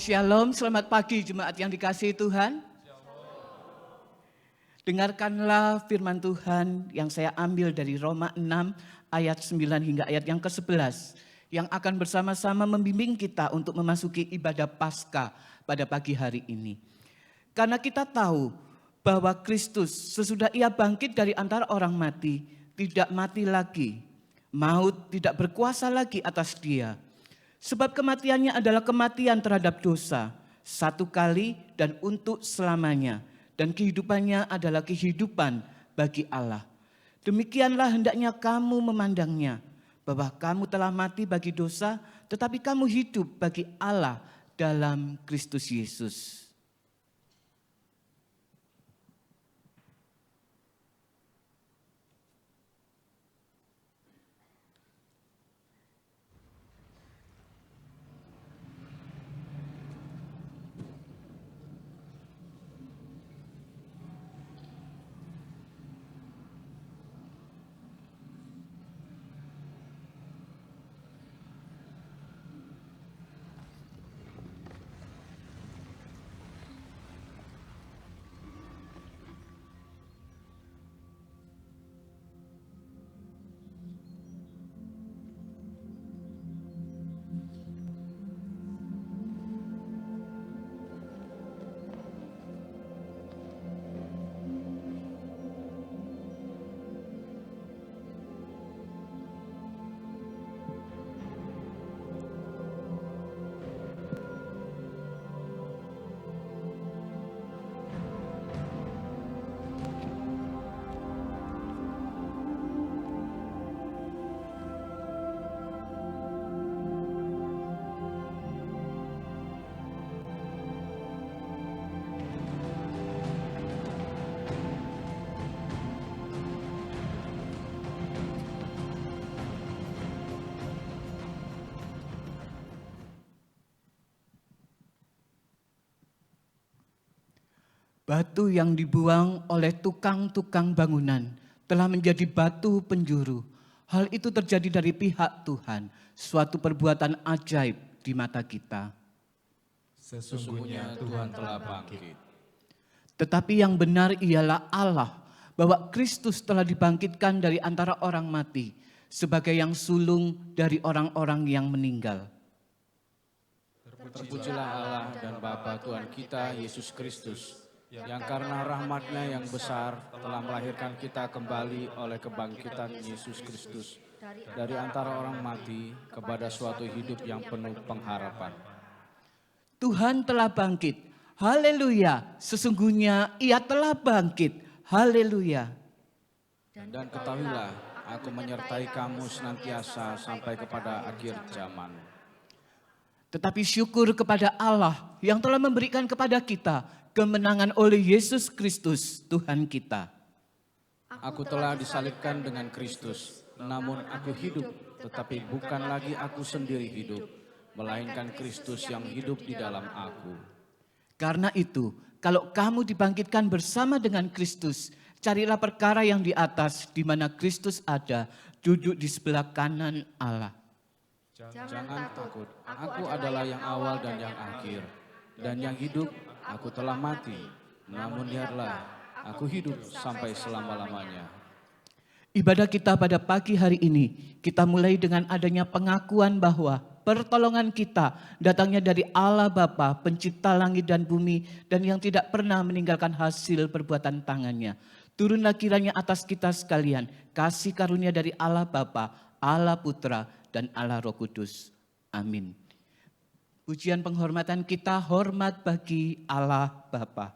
Shalom, selamat pagi jemaat yang dikasihi Tuhan. Dengarkanlah firman Tuhan yang saya ambil dari Roma 6 ayat 9 hingga ayat yang ke-11 yang akan bersama-sama membimbing kita untuk memasuki ibadah Paskah pada pagi hari ini. Karena kita tahu bahwa Kristus sesudah ia bangkit dari antara orang mati tidak mati lagi, maut tidak berkuasa lagi atas dia. Sebab kematiannya adalah kematian terhadap dosa, satu kali dan untuk selamanya. Dan kehidupannya adalah kehidupan bagi Allah. Demikianlah hendaknya kamu memandangnya, bahwa kamu telah mati bagi dosa, tetapi kamu hidup bagi Allah dalam Kristus Yesus. Batu yang dibuang oleh tukang-tukang bangunan telah menjadi batu penjuru. Hal itu terjadi dari pihak Tuhan, suatu perbuatan ajaib di mata kita. Sesungguhnya Tuhan telah bangkit. Tetapi yang benar ialah Allah, bahwa Kristus telah dibangkitkan dari antara orang mati, sebagai yang sulung dari orang-orang yang meninggal. Terpujilah Allah dan Bapa Tuhan kita Yesus Kristus, yang karena rahmat-Nya yang besar telah melahirkan kita kembali oleh kebangkitan Yesus Kristus dari antara orang mati kepada suatu hidup yang penuh pengharapan. Tuhan telah bangkit, haleluya, sesungguhnya ia telah bangkit, haleluya. Dan ketahuilah, aku menyertai kamu senantiasa sampai kepada akhir zaman. Tetapi syukur kepada Allah yang telah memberikan kepada kita kemenangan oleh Yesus Kristus Tuhan kita. Aku telah disalibkan dengan Kristus, namun aku hidup, tetapi bukan lagi aku sendiri hidup, melainkan Kristus yang hidup di dalam aku. Karena itu, kalau kamu dibangkitkan bersama dengan Kristus, carilah perkara yang di atas, di mana Kristus ada, duduk di sebelah kanan Allah. Jangan takut, aku adalah yang awal dan yang akhir, dan yang hidup. Aku telah mati, namun lihatlah, aku hidup sampai selama-lamanya. Ibadah kita pada pagi hari ini, kita mulai dengan adanya pengakuan bahwa pertolongan kita datangnya dari Allah Bapa, pencipta langit dan bumi, dan yang tidak pernah meninggalkan hasil perbuatan tangannya. Turunlah kiranya atas kita sekalian, kasih karunia dari Allah Bapa, Allah Putra, dan Allah Roh Kudus. Amin. Pujian penghormatan kita hormat bagi Allah Bapa.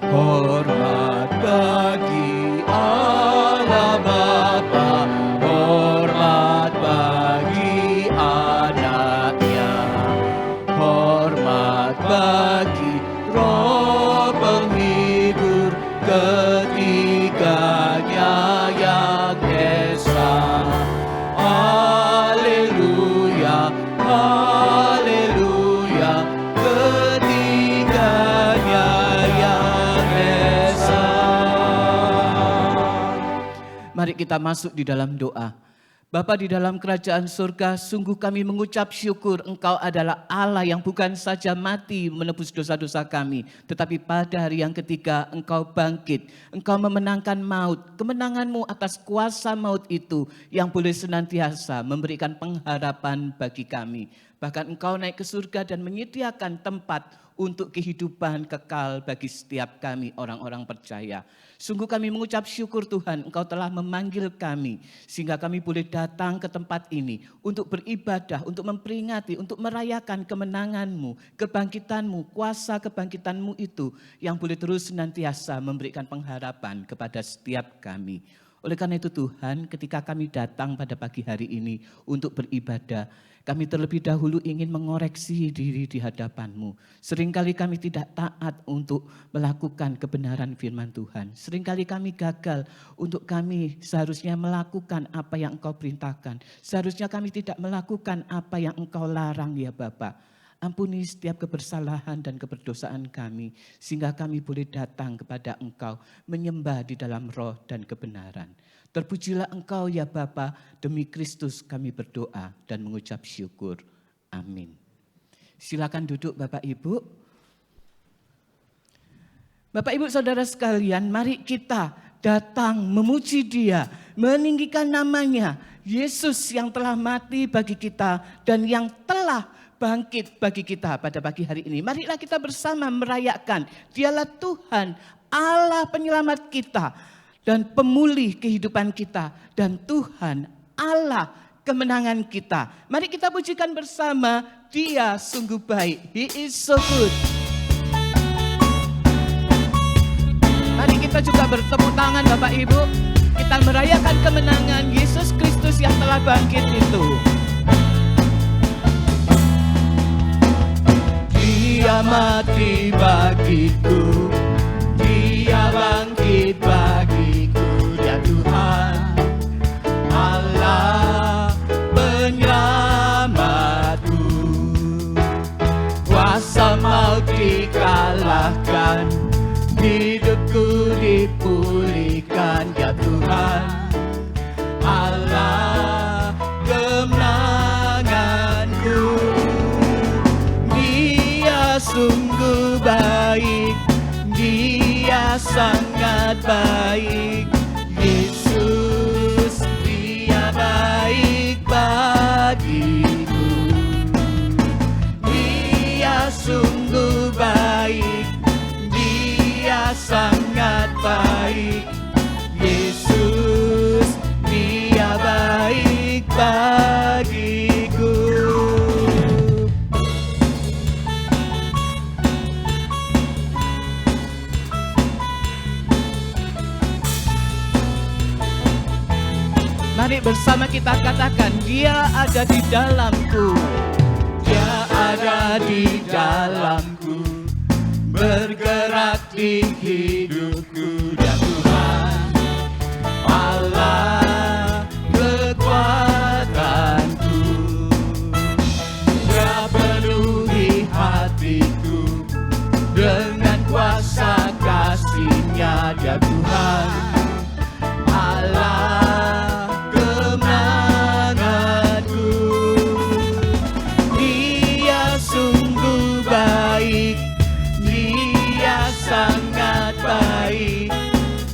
Hormat bagi Allah Bapa, hormat bagi anaknya, hormat bagi Roh penghibur ketiganya yang Mari kita masuk di dalam doa. Bapa di dalam kerajaan surga, sungguh kami mengucap syukur Engkau adalah Allah yang bukan saja mati menebus dosa-dosa kami, tetapi pada hari yang ketiga Engkau bangkit, Engkau memenangkan maut. Kemenangan-Mu atas kuasa maut itu yang boleh senantiasa memberikan pengharapan bagi kami. Bahkan Engkau naik ke surga dan menyediakan tempat untuk kehidupan kekal bagi setiap kami orang-orang percaya. Sungguh kami mengucap syukur Tuhan, Engkau telah memanggil kami sehingga kami boleh datang ke tempat ini untuk beribadah, untuk memperingati, untuk merayakan kemenangan-Mu, kebangkitan-Mu, kuasa kebangkitan-Mu itu yang boleh terus senantiasa memberikan pengharapan kepada setiap kami. Oleh karena itu Tuhan, ketika kami datang pada pagi hari ini untuk beribadah, kami terlebih dahulu ingin mengoreksi diri di hadapan-Mu. Seringkali kami tidak taat untuk melakukan kebenaran firman Tuhan. Seringkali kami gagal untuk kami seharusnya melakukan apa yang Engkau perintahkan. Seharusnya kami tidak melakukan apa yang Engkau larang ya Bapa. Ampuni setiap kebersalahan dan keberdosaan kami, sehingga kami boleh datang kepada Engkau, menyembah di dalam roh dan kebenaran. Terpujilah Engkau ya Bapa, demi Kristus kami berdoa dan mengucap syukur. Amin. Silakan duduk Bapak Ibu. Bapak Ibu Saudara sekalian, mari kita datang memuji Dia, meninggikan namanya, Yesus yang telah mati bagi kita dan yang telah bangkit bagi kita pada pagi hari ini. Marilah kita bersama merayakan Dialah Tuhan, Allah penyelamat kita dan pemulih kehidupan kita, dan Tuhan Allah kemenangan kita. Mari kita pujikan bersama, Dia sungguh baik, He is so good. Mari kita juga bertepuk tangan Bapak Ibu, kita merayakan kemenangan Yesus Kristus yang telah bangkit itu. Dia mati bagiku, Dia bangkit bagiku, Dia Tuhan Allah penyelamatku. Kuasa maut dikalahkan, hidupku dipulihkan, Dia Tuhan Allah kemenanganku. Dia sungguh baik, Dia sangat baik, Yesus Dia baik bagiku. Dia sungguh baik, Dia sangat baik, Yesus Dia baik bagiku. Mari bersama kita katakan, Dia ada di dalamku, Dia ada di dalamku, bergerak di hidupku, Dia Tuhan Allah kekuatanku. Dia penuhi hatiku dengan kuasa kasih-Nya, Dia Tuhan Allah kemenanganku. Dia sungguh baik, Dia sangat baik,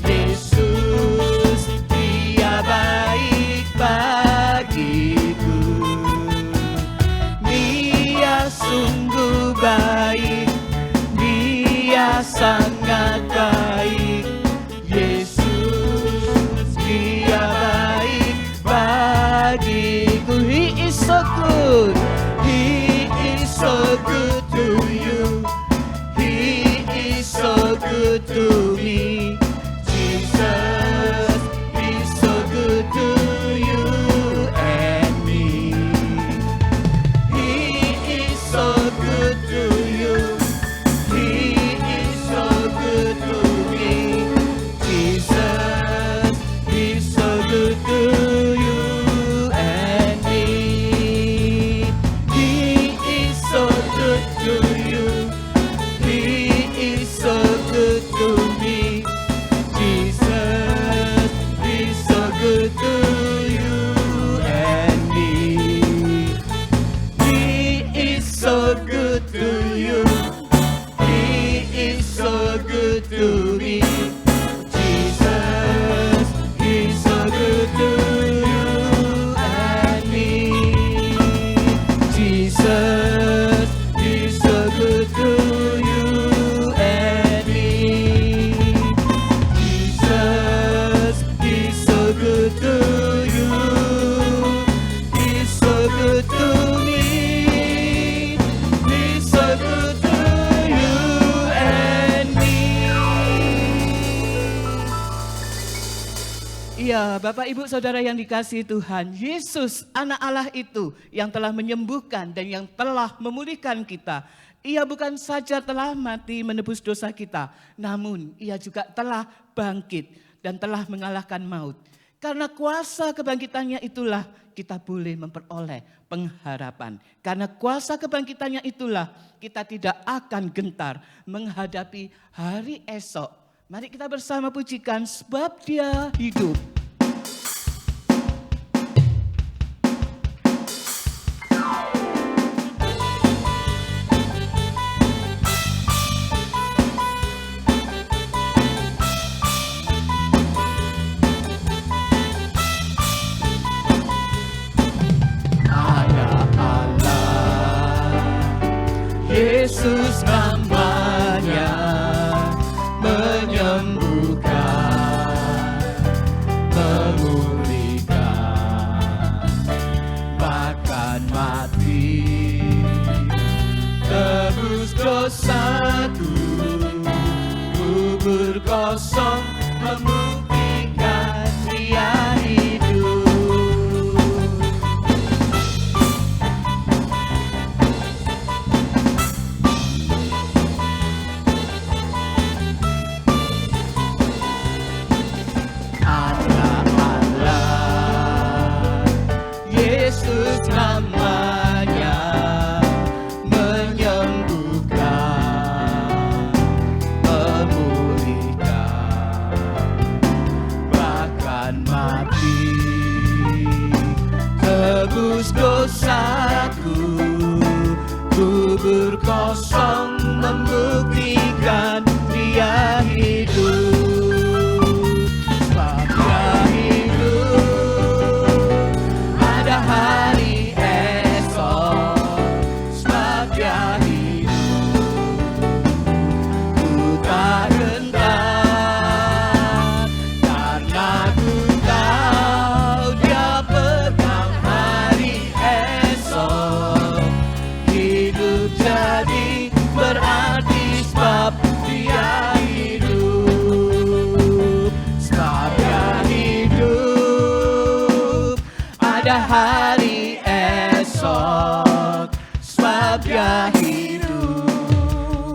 Yesus Dia baik bagiku. Dia sungguh baik, Dia sangat baik, Yesus Dia baik bagiku. He is so good, He is so good to you, He is so good to me. Jesus is so good to you and me. He is so good to you, He is so good to me. Jesus is so good to you and me. He is so good to you, He is so good to me. Bapak, Ibu, Saudara yang dikasihi Tuhan, Yesus anak Allah itu yang telah menyembuhkan dan yang telah memulihkan kita. Ia bukan saja telah mati menebus dosa kita, namun ia juga telah bangkit dan telah mengalahkan maut. Karena kuasa kebangkitannya itulah kita boleh memperoleh pengharapan. Karena kuasa kebangkitannya itulah kita tidak akan gentar menghadapi hari esok. Mari kita bersama pujikan sebab Dia hidup. Yesus namanya menyembuhkan, memulihkan, bahkan mati, tebus dosaku, kubur kosong, membuktikan Dia hidup. Yesus namanya menyembuhkan, memulihkan, bahkan mati, tebus dosaku, kubur kosong, membuktikan Dia hidup. Sebab Dia hidup, ada hari esok. Sebab Dia hidup, ku tak gentar, karena ku tahu Dia pegang hari esok. Hidup jadi berarti sebab Dia hidup. Sebab Dia hidup, ada hari esok. Sebab Dia hidup,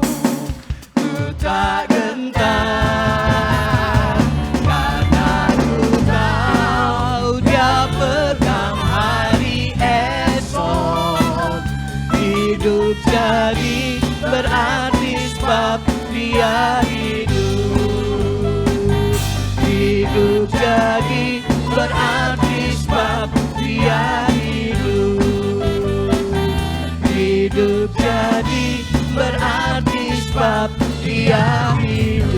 ku tak gentar, karena ku tahu Dia pegang hari esok. Hidup jadi berarti sebab Dia hidup. Hidup jadi berarti sebab Dia hidup. Hidup jadi berarti sebab Dia hidup.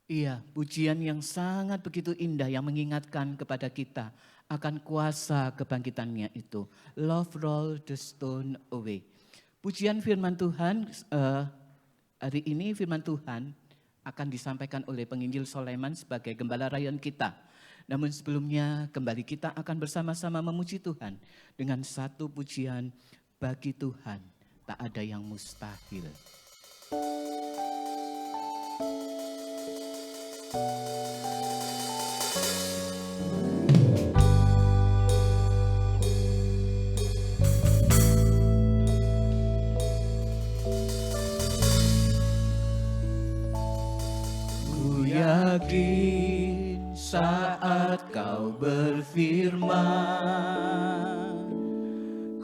Iya, pujian yang sangat begitu indah yang mengingatkan kepada kita akan kuasa kebangkitannya itu. Love roll the stone away. Pujian firman Tuhan hari ini firman Tuhan akan disampaikan oleh penginjil Soleman sebagai gembala rayon kita. Namun sebelumnya kembali kita akan bersama-sama memuji Tuhan dengan satu pujian, bagi Tuhan tak ada yang mustahil. Ku yakin saat kau berfirman,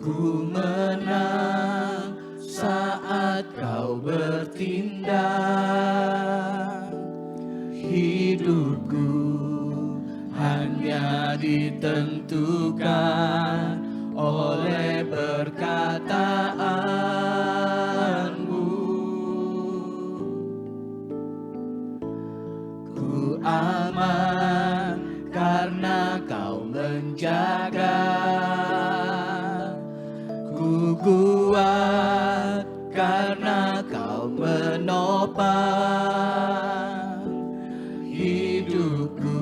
ku menang saat kau bertindak. Hidupku hanya ditentukan oleh perkataanmu. Ku aman karena kau menjaga, ku kuat karena kau menopang. Hidupku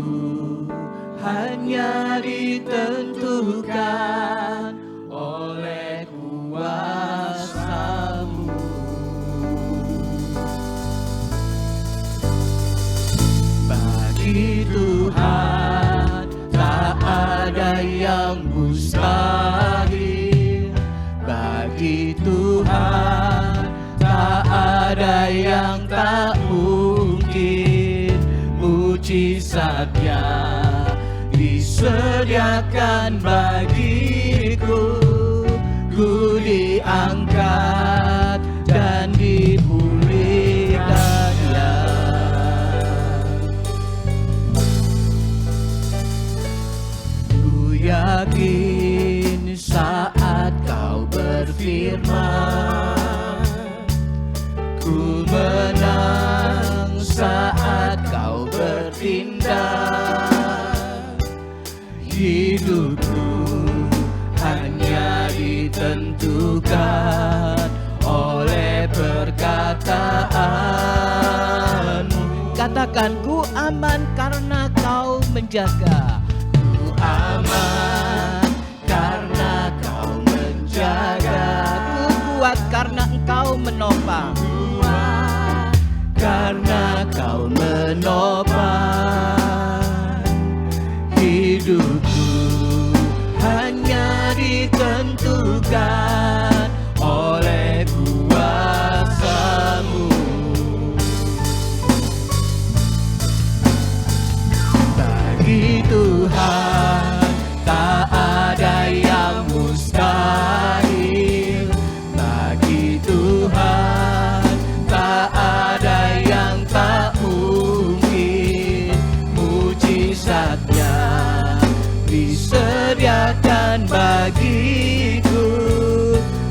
hanya ditentukan oleh kuasa-Mu. Bagi Tuhan tak ada yang mustahil. Bagi Tuhan tak ada yang tak mungkin. Mujizatnya disediakan bagiku. Ku diangkat dan dipulihkannya. Ku yakin saat kau berfirman, ku menang saat kau bertindak. Hidupku hanya ditentukan oleh perkataanmu. Katakan, ku aman karena kau menjaga. Ku aman karena kau menjaga. Ku kuat karena engkau menopang. Kuat karena kau menopang. Hidupku hanya ditentukan oleh kuasa-Mu. Bagi Tuhan tak ada yang mustahil. Bagi Tuhan tak ada yang tak mungkin. Mujizatnya disediakan bagiku.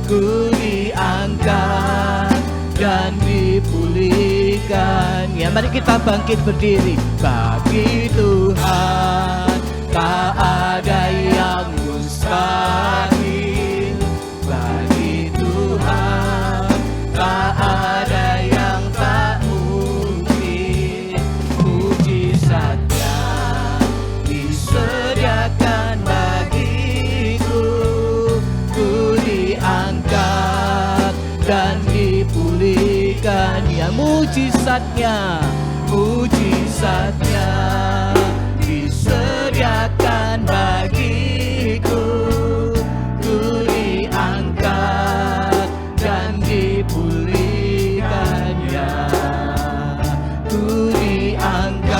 Ku diangkat dan dipulihkan. Ya, mari kita bangkit berdiri. Bagi Tuhan tak ada yang mustahil. Bagi Tuhan tak ada yang tak mungkin. Mujizatnya disediakan bagiku. Ku diangkat dan dipulihkan. Ya, mujizatnya disediakan bagiku. Ku diangkat dan dipulihkan. Ya, ku diangkat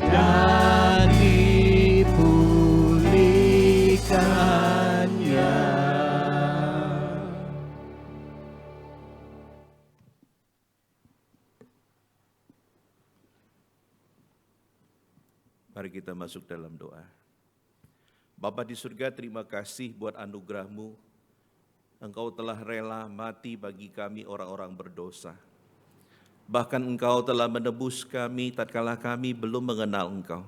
dan dipulihkannya. Mari kita masuk dalam doa. Bapa di surga, terima kasih buat anugerah-Mu. Engkau telah rela mati bagi kami orang-orang berdosa. Bahkan Engkau telah menebus kami tatkala kami belum mengenal Engkau.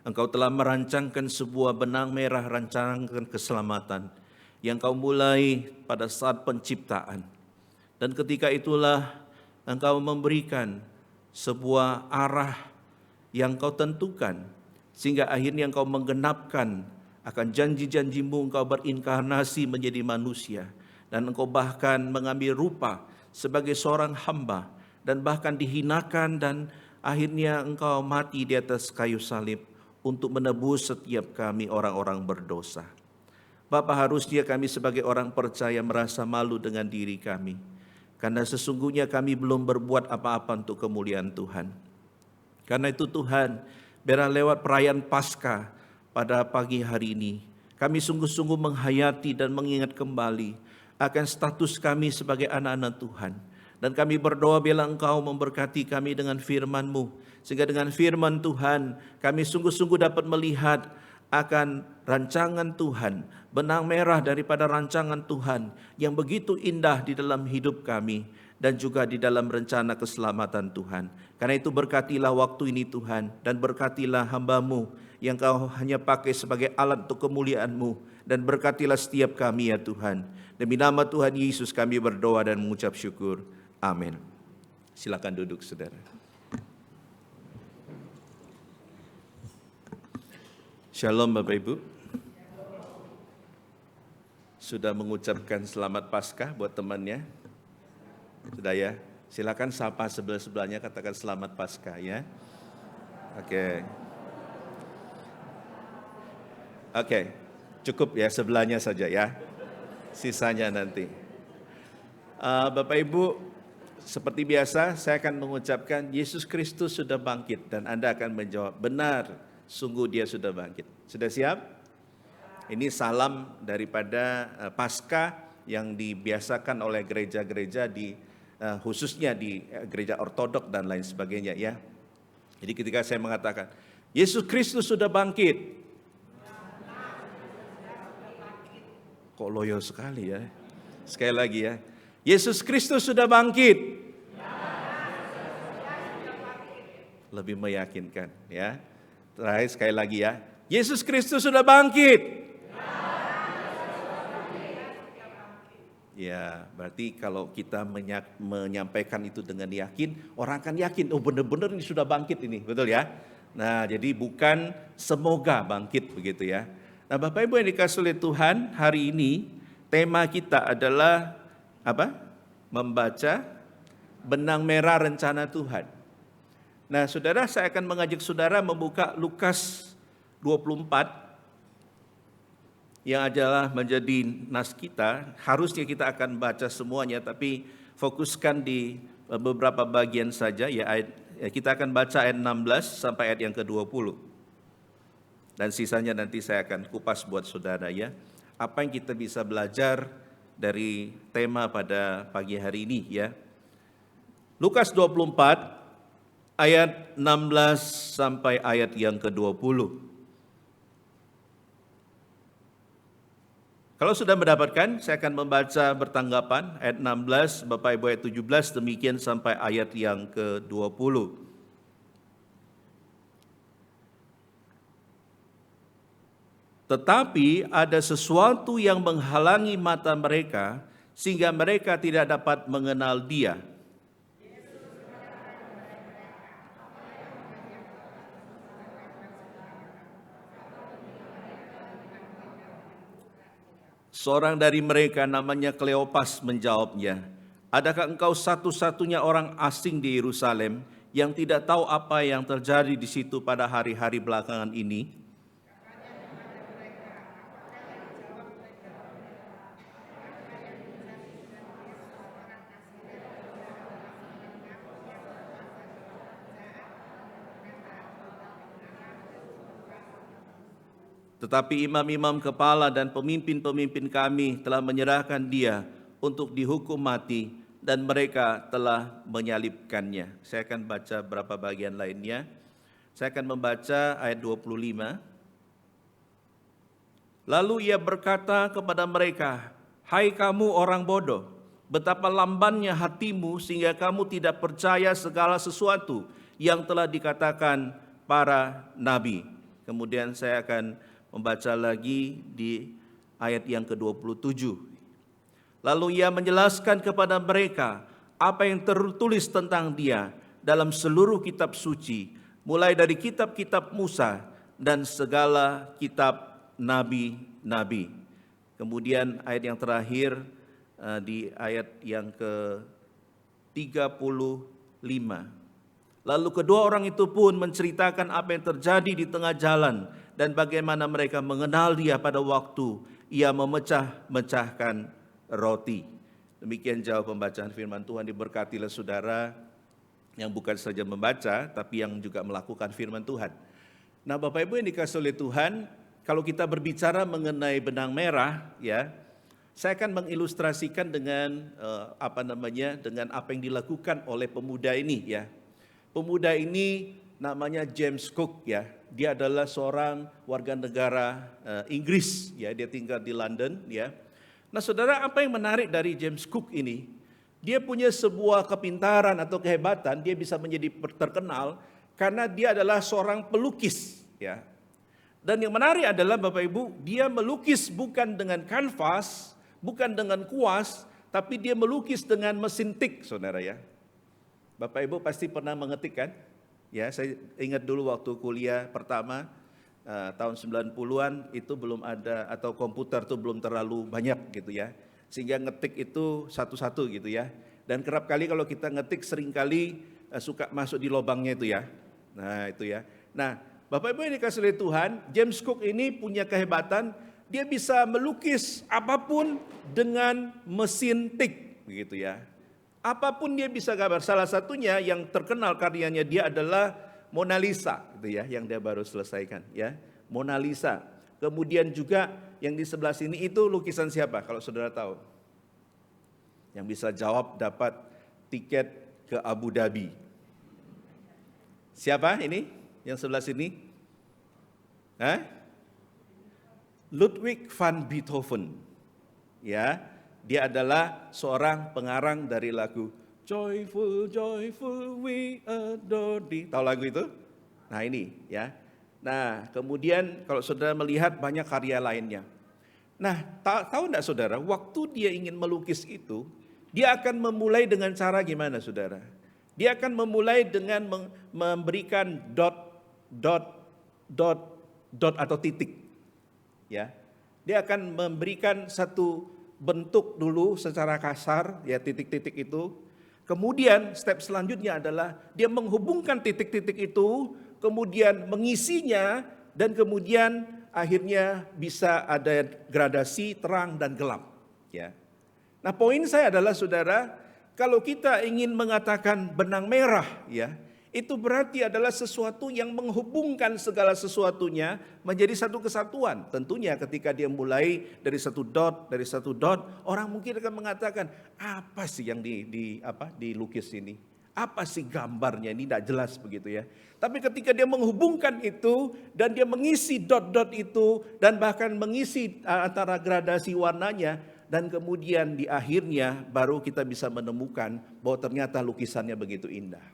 Engkau telah merancangkan sebuah benang merah rancangan keselamatan yang Kau mulai pada saat penciptaan. Dan ketika itulah Engkau memberikan sebuah arah yang Kau tentukan, sehingga akhirnya Engkau menggenapkan akan janji-janji-Mu. Engkau berinkarnasi menjadi manusia, dan Engkau bahkan mengambil rupa sebagai seorang hamba, dan bahkan dihinakan, dan akhirnya Engkau mati di atas kayu salib untuk menebus setiap kami orang-orang berdosa. Bapa, harusnya kami sebagai orang percaya merasa malu dengan diri kami, karena sesungguhnya kami belum berbuat apa-apa untuk kemuliaan Tuhan. Karena itu Tuhan, biarlah lewat perayaan Paskah pada pagi hari ini, kami sungguh-sungguh menghayati dan mengingat kembali akan status kami sebagai anak-anak Tuhan. Dan kami berdoa biarlah Engkau memberkati kami dengan firman-Mu, sehingga dengan firman Tuhan kami sungguh-sungguh dapat melihat akan rancangan Tuhan, benang merah daripada rancangan Tuhan yang begitu indah di dalam hidup kami dan juga di dalam rencana keselamatan Tuhan. Karena itu berkatilah waktu ini Tuhan, dan berkatilah hamba-Mu yang Kau hanya pakai sebagai alat untuk kemuliaan-Mu, dan berkatilah setiap kami ya Tuhan. Demi nama Tuhan Yesus kami berdoa dan mengucap syukur. Amin. Silakan duduk saudara. Shalom Bapak Ibu. Sudah mengucapkan selamat Paskah buat temannya? Sudah ya? Silakan sapa sebelah-sebelahnya, katakan selamat Paskah ya. Oke, cukup ya sebelahnya saja ya. Sisanya nanti. Bapak Ibu, seperti biasa saya akan mengucapkan Yesus Kristus sudah bangkit, dan Anda akan menjawab benar, sungguh Dia sudah bangkit. Sudah siap? Ini salam daripada Paskah yang dibiasakan oleh gereja-gereja khususnya di gereja ortodok dan lain sebagainya ya. Jadi ketika saya mengatakan Yesus Kristus sudah bangkit, kok loyo sekali ya. Sekali lagi ya, Yesus Kristus sudah bangkit. Lebih meyakinkan ya. Terakhir sekali lagi ya, Yesus Kristus sudah bangkit. Ya, berarti kalau kita menyampaikan itu dengan yakin, orang akan yakin, oh benar-benar ini sudah bangkit ini, betul ya? Nah, jadi bukan semoga bangkit begitu ya. Nah, Bapak Ibu yang dikasihi oleh Tuhan, hari ini tema kita adalah apa? Membaca benang merah rencana Tuhan. Nah, saudara, saya akan mengajak saudara membuka Lukas 24 yang adalah menjadi nas kita. Harusnya kita akan baca semuanya, tapi fokuskan di beberapa bagian saja ya. Kita akan baca ayat 16 sampai ayat yang ke-20. Dan sisanya nanti saya akan kupas buat saudara ya. Apa yang kita bisa belajar dari tema pada pagi hari ini ya. Lukas 24 ayat 16 sampai ayat yang ke-20. Kalau sudah mendapatkan, saya akan membaca bertanggapan ayat 16, Bapak Ibu ayat 17, demikian sampai ayat yang ke-20. Tetapi ada sesuatu yang menghalangi mata mereka, sehingga mereka tidak dapat mengenal Dia. Seorang dari mereka namanya Kleopas menjawabnya, adakah engkau satu-satunya orang asing di Yerusalem yang tidak tahu apa yang terjadi di situ pada hari-hari belakangan ini? Tetapi imam-imam kepala dan pemimpin-pemimpin kami telah menyerahkan Dia untuk dihukum mati, dan mereka telah menyalibkannya. Saya akan baca beberapa bagian lainnya. Saya akan membaca ayat 25. Lalu Ia berkata kepada mereka, hai kamu orang bodoh, betapa lambannya hatimu sehingga kamu tidak percaya segala sesuatu yang telah dikatakan para nabi. Kemudian saya akan membaca lagi di ayat yang ke-27. Lalu ia menjelaskan kepada mereka apa yang tertulis tentang dia dalam seluruh kitab suci, mulai dari kitab-kitab Musa dan segala kitab nabi-nabi. Kemudian ayat yang terakhir di ayat yang ke-35. Lalu kedua orang itu pun menceritakan apa yang terjadi di tengah jalan dan bagaimana mereka mengenal dia pada waktu ia memecah-mecahkan roti. Demikian jauh pembacaan firman Tuhan. Diberkatilah saudara yang bukan saja membaca tapi yang juga melakukan firman Tuhan. Nah, Bapak Ibu yang dikasihi oleh Tuhan, kalau kita berbicara mengenai benang merah, ya, saya akan mengilustrasikan dengan dengan apa yang dilakukan oleh pemuda ini, ya. Pemuda ini namanya James Cook, ya. Dia adalah seorang warga negara Inggris, ya. Dia tinggal di London, ya. Nah, saudara, apa yang menarik dari James Cook ini? Dia punya sebuah kepintaran atau kehebatan, dia bisa menjadi terkenal karena dia adalah seorang pelukis, ya. Dan yang menarik adalah Bapak Ibu, dia melukis bukan dengan kanvas, bukan dengan kuas, tapi dia melukis dengan mesin tik, saudara, ya. Bapak Ibu pasti pernah mengetik, kan? Ya, saya ingat dulu waktu kuliah pertama tahun 90-an itu belum ada, atau komputer itu belum terlalu banyak gitu, ya. Sehingga ngetik itu satu-satu gitu, ya. Dan kerap kali kalau kita ngetik seringkali suka masuk di lubangnya itu, ya. Nah, itu, ya. Nah, Bapak Ibu yang dikasihi oleh Tuhan, James Cook ini punya kehebatan, dia bisa melukis apapun dengan mesin tik, begitu, ya. Apapun dia bisa gambar. Salah satunya yang terkenal karyanya dia adalah Mona Lisa, gitu, ya, yang dia baru selesaikan, ya. Mona Lisa. Kemudian juga yang di sebelah sini itu lukisan siapa? Kalau saudara tahu, yang bisa jawab dapat tiket ke Abu Dhabi. Siapa ini? Yang sebelah sini? Ludwig van Beethoven. Ya, dia adalah seorang pengarang dari lagu Joyful, Joyful We Adore Thee. Tahu lagu itu? Nah, ini, ya. Nah, kemudian kalau saudara melihat banyak karya lainnya. Nah, tahu enggak saudara, waktu dia ingin melukis itu, dia akan memulai dengan cara gimana, saudara? Dia akan memulai dengan memberikan dot atau titik. Ya. Dia akan memberikan satu bentuk dulu secara kasar, ya, titik-titik itu. Kemudian step selanjutnya adalah dia menghubungkan titik-titik itu, kemudian mengisinya, dan kemudian akhirnya bisa ada gradasi terang dan gelap, ya. Nah, poin saya adalah saudara, kalau kita ingin mengatakan benang merah, ya, itu berarti adalah sesuatu yang menghubungkan segala sesuatunya menjadi satu kesatuan. Tentunya ketika dia mulai dari satu dot, orang mungkin akan mengatakan, apa sih yang dilukis ini? Apa sih gambarnya? Ini tidak jelas begitu, ya. Tapi ketika dia menghubungkan itu dan dia mengisi dot-dot itu dan bahkan mengisi antara gradasi warnanya, dan kemudian di akhirnya baru kita bisa menemukan bahwa ternyata lukisannya begitu indah.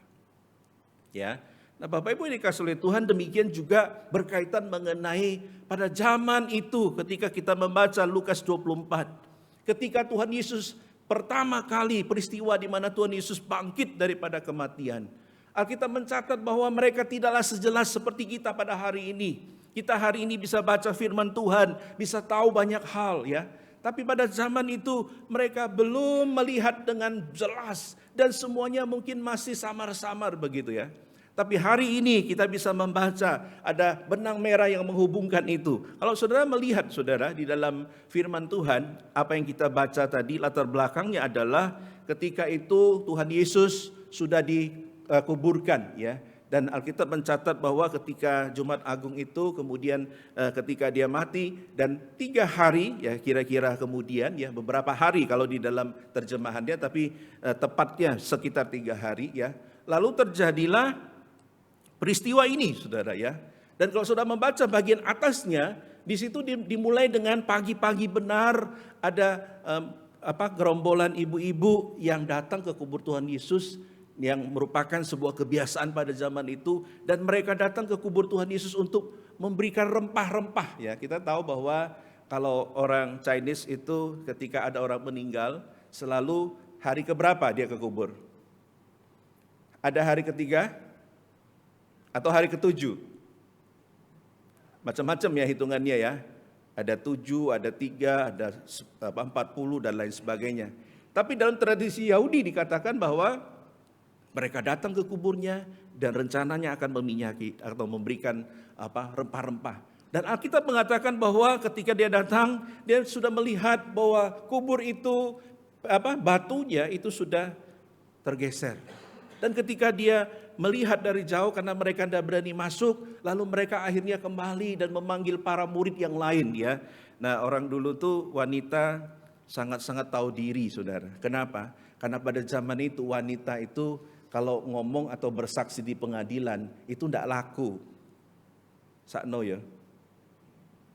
Ya. Nah, Bapak Ibu yang dikasihi oleh Tuhan, demikian juga berkaitan mengenai pada zaman itu ketika kita membaca Lukas 24. Ketika Tuhan Yesus pertama kali peristiwa di mana Tuhan Yesus bangkit daripada kematian. Alkitab mencatat bahwa mereka tidaklah sejelas seperti kita pada hari ini. Kita hari ini bisa baca firman Tuhan, bisa tahu banyak hal, ya. Tapi pada zaman itu mereka belum melihat dengan jelas dan semuanya mungkin masih samar-samar begitu, ya. Tapi hari ini kita bisa membaca ada benang merah yang menghubungkan itu. Kalau saudara melihat, saudara, di dalam firman Tuhan, apa yang kita baca tadi latar belakangnya adalah ketika itu Tuhan Yesus sudah dikuburkan, ya. Dan Alkitab mencatat bahwa ketika Jumat Agung itu kemudian ketika dia mati dan 3 hari, ya, kira-kira kemudian, ya, beberapa hari kalau di dalam terjemahannya, tapi tepatnya sekitar 3 hari, ya. Lalu terjadilah peristiwa ini, saudara, ya. Dan kalau saudara membaca bagian atasnya, di situ dimulai dengan pagi-pagi benar ada gerombolan ibu-ibu yang datang ke kubur Tuhan Yesus yang merupakan sebuah kebiasaan pada zaman itu, dan mereka datang ke kubur Tuhan Yesus untuk memberikan rempah-rempah. Ya, kita tahu bahwa kalau orang Chinese itu ketika ada orang meninggal selalu hari keberapa dia ke kubur? Ada hari ketiga atau hari ketujuh? Macam-macam ya hitungannya ya. Ada 7, ada 3, ada 40 dan lain sebagainya. Tapi dalam tradisi Yahudi dikatakan bahwa mereka datang ke kuburnya dan rencananya akan meminyaki atau memberikan rempah-rempah. Dan Alkitab mengatakan bahwa ketika dia datang, dia sudah melihat bahwa kubur itu batunya itu sudah tergeser. Dan ketika dia melihat dari jauh karena mereka tidak berani masuk, lalu mereka akhirnya kembali dan memanggil para murid yang lain ya. Nah, orang dulu tuh wanita sangat-sangat tahu diri, Saudara. Kenapa? Karena pada zaman itu wanita itu kalau ngomong atau bersaksi di pengadilan itu tidak laku. Sakno ya.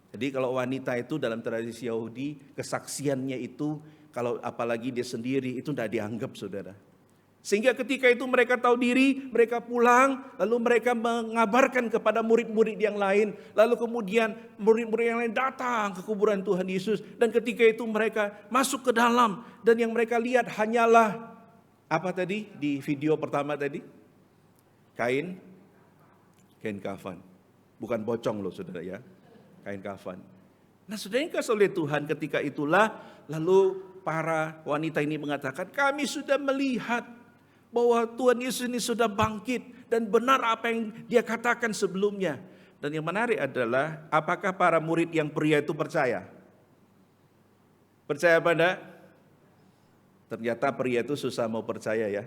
Jadi kalau wanita itu dalam tradisi Yahudi, kesaksiannya itu kalau apalagi dia sendiri itu tidak dianggap, Saudara. Sehingga ketika itu mereka tahu diri, mereka pulang, lalu mereka mengabarkan kepada murid-murid yang lain. Lalu kemudian murid-murid yang lain datang ke kuburan Tuhan Yesus. Dan ketika itu mereka masuk ke dalam, dan yang mereka lihat hanyalah apa tadi di video pertama tadi? Kain kafan. Bukan pocong loh Saudara ya. Kain kafan. Nah, Saudara yang kasih oleh Tuhan, ketika itulah lalu para wanita ini mengatakan, kami sudah melihat bahwa Tuhan Yesus ini sudah bangkit dan benar apa yang dia katakan sebelumnya. Dan yang menarik adalah apakah para murid yang pria itu percaya? Percaya apa enggak? Ternyata pria itu susah mau percaya ya.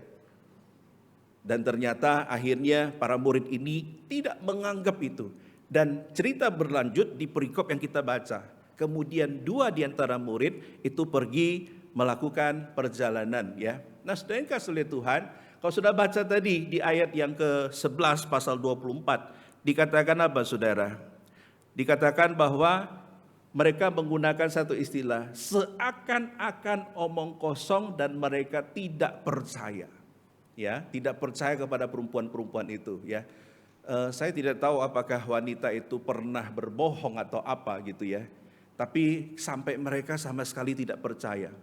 Dan ternyata akhirnya para murid ini tidak menganggap itu. Dan cerita berlanjut di perikop yang kita baca. Kemudian 2 di antara murid itu pergi melakukan perjalanan ya. Nah, Saudara yang kasih oleh Tuhan, kalau sudah baca tadi di ayat yang ke-11 pasal 24, dikatakan apa Saudara? Dikatakan bahwa mereka menggunakan satu istilah, seakan-akan omong kosong dan mereka tidak percaya. Ya, tidak percaya kepada perempuan-perempuan itu ya. Saya tidak tahu apakah wanita itu pernah berbohong atau apa gitu ya. Tapi sampai mereka sama sekali tidak percaya.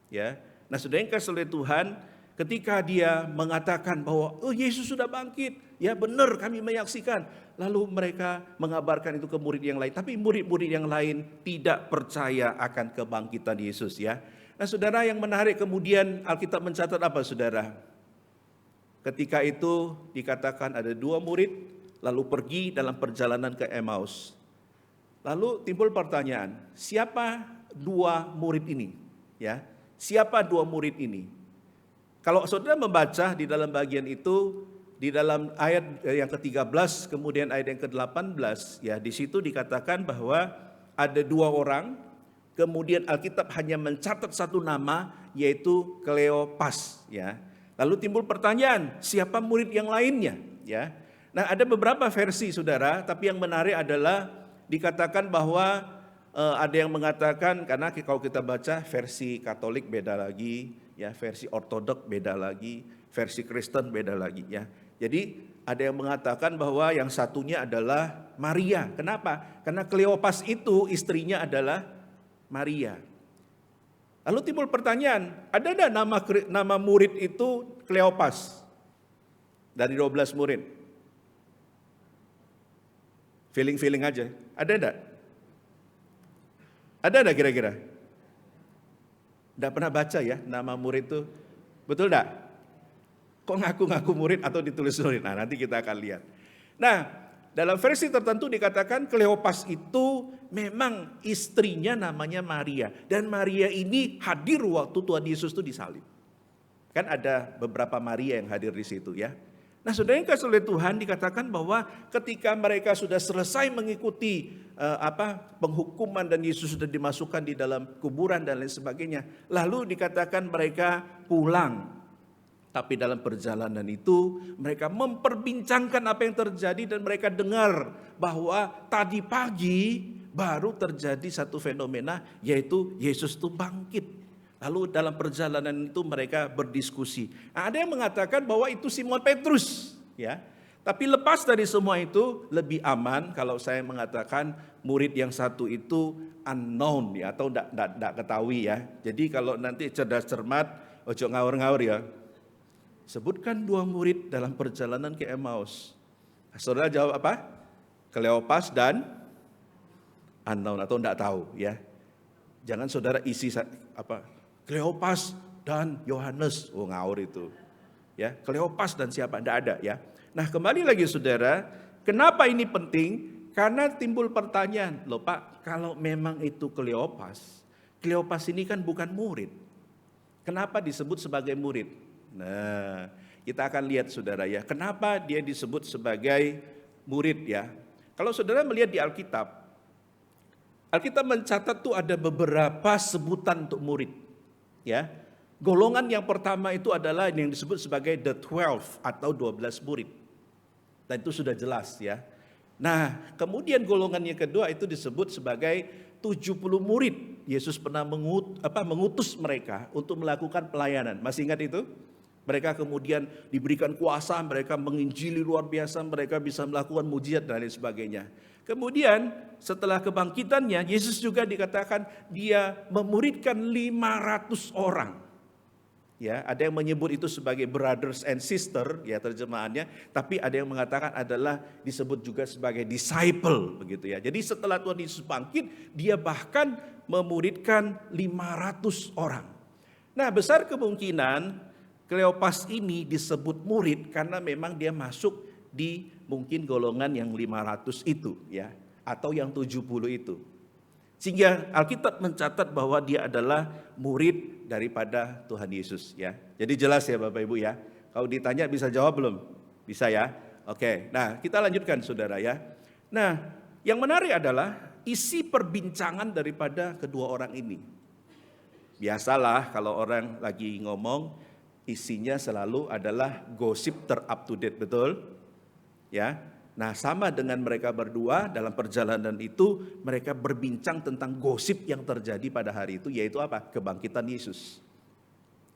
Ya. Nah, Saudara yang kasih oleh Tuhan, ketika dia mengatakan bahwa Yesus sudah bangkit, ya benar kami menyaksikan. Lalu mereka mengabarkan itu ke murid yang lain. Tapi murid-murid yang lain tidak percaya akan kebangkitan Yesus ya. Nah, Saudara, yang menarik kemudian Alkitab mencatat apa Saudara? Ketika itu dikatakan ada 2 murid lalu pergi dalam perjalanan ke Emmaus. Lalu timbul pertanyaan, siapa 2 murid ini? Ya, siapa 2 murid ini? Kalau Saudara membaca di dalam bagian itu, di dalam ayat yang ke-13 kemudian ayat yang ke-18 ya, di situ dikatakan bahwa ada 2 orang, kemudian Alkitab hanya mencatat 1 nama yaitu Kleopas ya. Lalu timbul pertanyaan, siapa murid yang lainnya ya? Nah, ada beberapa versi Saudara, tapi yang menarik adalah dikatakan bahwa ada yang mengatakan, karena kalau kita baca versi Katolik beda lagi ya, versi Ortodok beda lagi, versi Kristen beda lagi ya. Jadi ada yang mengatakan bahwa yang satunya adalah Maria. Kenapa? Karena Kleopas itu istrinya adalah Maria. Lalu timbul pertanyaan, ada enggak nama murid itu Kleopas? Dari 12 murid. Feeling-feeling aja. Ada enggak? Ada enggak kira-kira? Enggak pernah baca ya nama murid itu. Betul enggak? Kok ngaku-ngaku murid atau ditulis murid? Nah, nanti kita akan lihat. Nah, dalam versi tertentu dikatakan Kleopas itu memang istrinya namanya Maria. Dan Maria ini hadir waktu Tuhan Yesus itu disalib. Kan ada beberapa Maria yang hadir di situ ya. Nah, Saudara yang kasih oleh Tuhan, dikatakan bahwa ketika mereka sudah selesai mengikuti penghukuman dan Yesus sudah dimasukkan di dalam kuburan dan lain sebagainya. Lalu dikatakan mereka pulang. Tapi dalam perjalanan itu mereka memperbincangkan apa yang terjadi dan mereka dengar bahwa tadi pagi baru terjadi satu fenomena, yaitu Yesus itu bangkit. Lalu dalam perjalanan itu mereka berdiskusi. Nah, ada yang mengatakan bahwa itu Simon Petrus, ya. Tapi lepas dari semua itu lebih aman kalau saya mengatakan murid yang satu itu unknown ya, atau enggak ketahui ya. Jadi kalau nanti cerdas cermat, ojo ngawur-ngawur ya. Sebutkan 2 murid dalam perjalanan ke Emmaus. Saudara jawab apa? Kleopas dan unknown atau enggak tahu ya. Jangan saudara isi apa? Kleopas dan Yohanes. Oh, ngawur itu. Ya, Kleopas dan siapa? Enggak ada ya. Nah, kembali lagi saudara, kenapa ini penting? Karena timbul pertanyaan, loh Pak, kalau memang itu Kleopas ini kan bukan murid. Kenapa disebut sebagai murid? Nah, kita akan lihat saudara ya, kenapa dia disebut sebagai murid ya. Kalau saudara melihat di Alkitab mencatat tuh ada beberapa sebutan untuk murid. Ya. Golongan yang pertama itu adalah yang disebut sebagai the 12 atau 12 murid. Dan itu sudah jelas ya. Nah, kemudian golongan yang kedua itu disebut sebagai 70 murid. Yesus pernah mengutus mereka untuk melakukan pelayanan. Masih ingat itu? Mereka kemudian diberikan kuasa, mereka menginjili luar biasa, mereka bisa melakukan mujizat dan lain sebagainya. Kemudian setelah kebangkitannya, Yesus juga dikatakan dia memuridkan 500 orang. Ya, ada yang menyebut itu sebagai brothers and sister, ya terjemahannya, tapi ada yang mengatakan adalah disebut juga sebagai disciple begitu ya. Jadi setelah Tuhan Yesus bangkit, dia bahkan memuridkan 500 orang. Nah, besar kemungkinan Kleopas ini disebut murid karena memang dia masuk di mungkin golongan yang 500 itu ya, atau yang 70 itu. Sehingga Alkitab mencatat bahwa dia adalah murid daripada Tuhan Yesus ya. Jadi jelas ya Bapak Ibu ya. Kalau ditanya bisa jawab belum? Bisa ya? Oke. Nah, kita lanjutkan saudara ya. Nah, yang menarik adalah isi perbincangan daripada kedua orang ini. Biasalah kalau orang lagi ngomong, isinya selalu adalah gosip ter-up to date, betul? Ya. Nah, sama dengan mereka berdua dalam perjalanan itu, mereka berbincang tentang gosip yang terjadi pada hari itu, yaitu apa? Kebangkitan Yesus.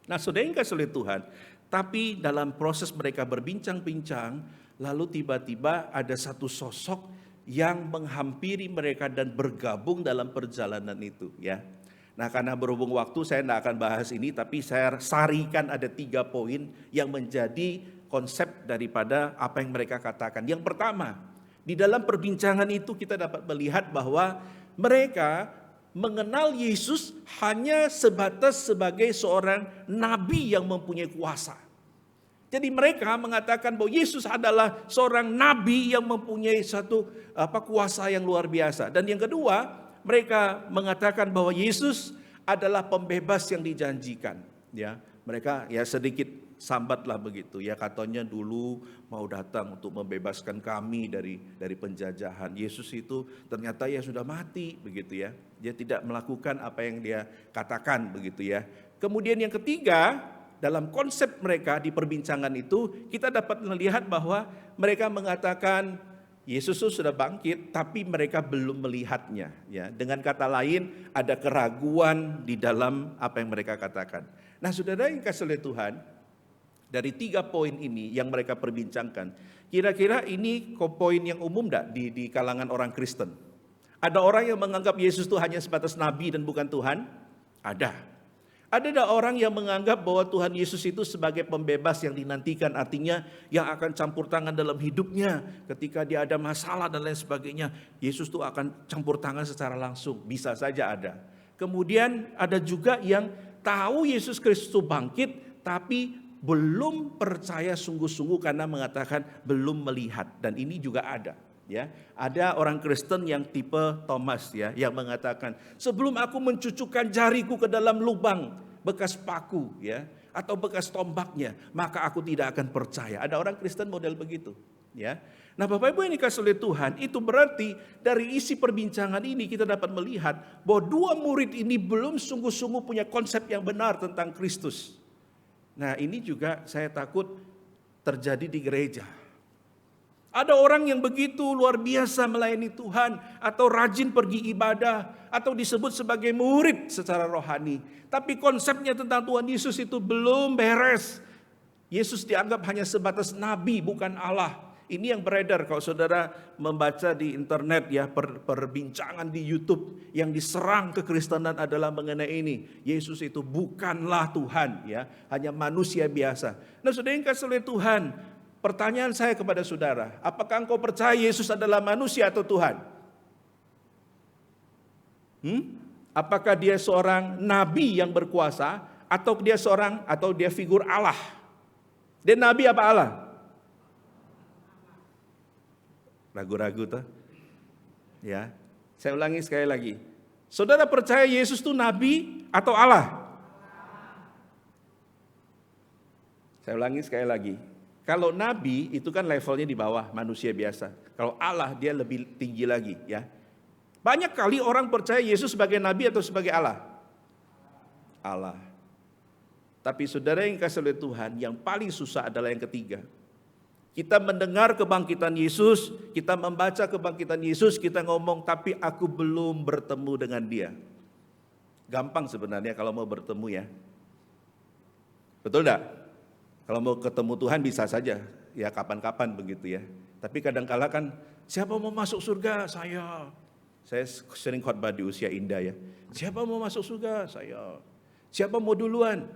Nah, saudara yang kasih oleh Tuhan, tapi dalam proses mereka berbincang-bincang, lalu tiba-tiba ada satu sosok yang menghampiri mereka dan bergabung dalam perjalanan itu, ya. Nah, karena berhubung waktu saya tidak akan bahas ini, tapi saya sarikan ada 3 poin yang menjadi konsep daripada apa yang mereka katakan. Yang pertama, di dalam perbincangan itu kita dapat melihat bahwa mereka mengenal Yesus hanya sebatas sebagai seorang nabi yang mempunyai kuasa. Jadi mereka mengatakan bahwa Yesus adalah seorang nabi yang mempunyai satu kuasa yang luar biasa. Dan yang kedua, mereka mengatakan bahwa Yesus adalah pembebas yang dijanjikan. Ya, mereka ya sedikit sambatlah begitu ya, katanya dulu mau datang untuk membebaskan kami dari penjajahan. Yesus itu ternyata ya sudah mati begitu ya. Dia tidak melakukan apa yang dia katakan begitu ya. Kemudian yang ketiga, dalam konsep mereka di perbincangan itu kita dapat melihat bahwa mereka mengatakan Yesus itu sudah bangkit tapi mereka belum melihatnya ya. Dengan kata lain ada keraguan di dalam apa yang mereka katakan. Nah, saudara yang kasih oleh Tuhan, dari 3 poin ini yang mereka perbincangkan, kira-kira ini poin yang umum enggak di kalangan orang Kristen? Ada orang yang menganggap Yesus itu hanya sebatas nabi dan bukan Tuhan? Ada. Ada orang yang menganggap bahwa Tuhan Yesus itu sebagai pembebas yang dinantikan, artinya yang akan campur tangan dalam hidupnya ketika dia ada masalah dan lain sebagainya. Yesus itu akan campur tangan secara langsung, bisa saja ada. Kemudian ada juga yang tahu Yesus Kristus bangkit tapi belum percaya sungguh-sungguh karena mengatakan belum melihat, dan ini juga ada ya. Ada orang Kristen yang tipe Thomas ya, yang mengatakan sebelum aku mencucukkan jariku ke dalam lubang bekas paku ya atau bekas tombaknya, maka aku tidak akan percaya. Ada orang Kristen model begitu ya. Nah, Bapak Ibu yang dikasihi oleh Tuhan, itu berarti dari isi perbincangan ini kita dapat melihat bahwa 2 murid ini belum sungguh-sungguh punya konsep yang benar tentang Kristus. Nah, ini juga saya takut terjadi di gereja. Ada orang yang begitu luar biasa melayani Tuhan, atau rajin pergi ibadah, atau disebut sebagai murid secara rohani. Tapi konsepnya tentang Tuhan Yesus itu belum beres. Yesus dianggap hanya sebatas nabi, bukan Allah. Ini yang beredar kalau saudara membaca di internet ya, perbincangan di YouTube yang diserang kekristenan adalah mengenai ini. Yesus itu bukanlah Tuhan ya, hanya manusia biasa. Nah, saudara yang kasih oleh Tuhan, pertanyaan saya kepada saudara, apakah engkau percaya Yesus adalah manusia atau Tuhan? Apakah dia seorang nabi yang berkuasa, atau dia figur Allah? Dia nabi apa Allah? Ragu-ragu tuh. Ya. Saya ulangi sekali lagi. Saudara percaya Yesus itu nabi atau Allah? Saya ulangi sekali lagi. Kalau nabi itu kan levelnya di bawah manusia biasa. Kalau Allah dia lebih tinggi lagi ya. Banyak kali orang percaya Yesus sebagai nabi atau sebagai Allah? Allah. Tapi saudara yang kasih oleh Tuhan, yang paling susah adalah yang ketiga. Kita mendengar kebangkitan Yesus, kita membaca kebangkitan Yesus, kita ngomong, tapi aku belum bertemu dengan dia. Gampang sebenarnya kalau mau bertemu ya. Betul enggak? Kalau mau ketemu Tuhan bisa saja, ya kapan-kapan begitu ya. Tapi kadang-kala kan, siapa mau masuk surga? Saya sering khotbah di usia indah ya. Siapa mau masuk surga? Saya. Siapa mau duluan?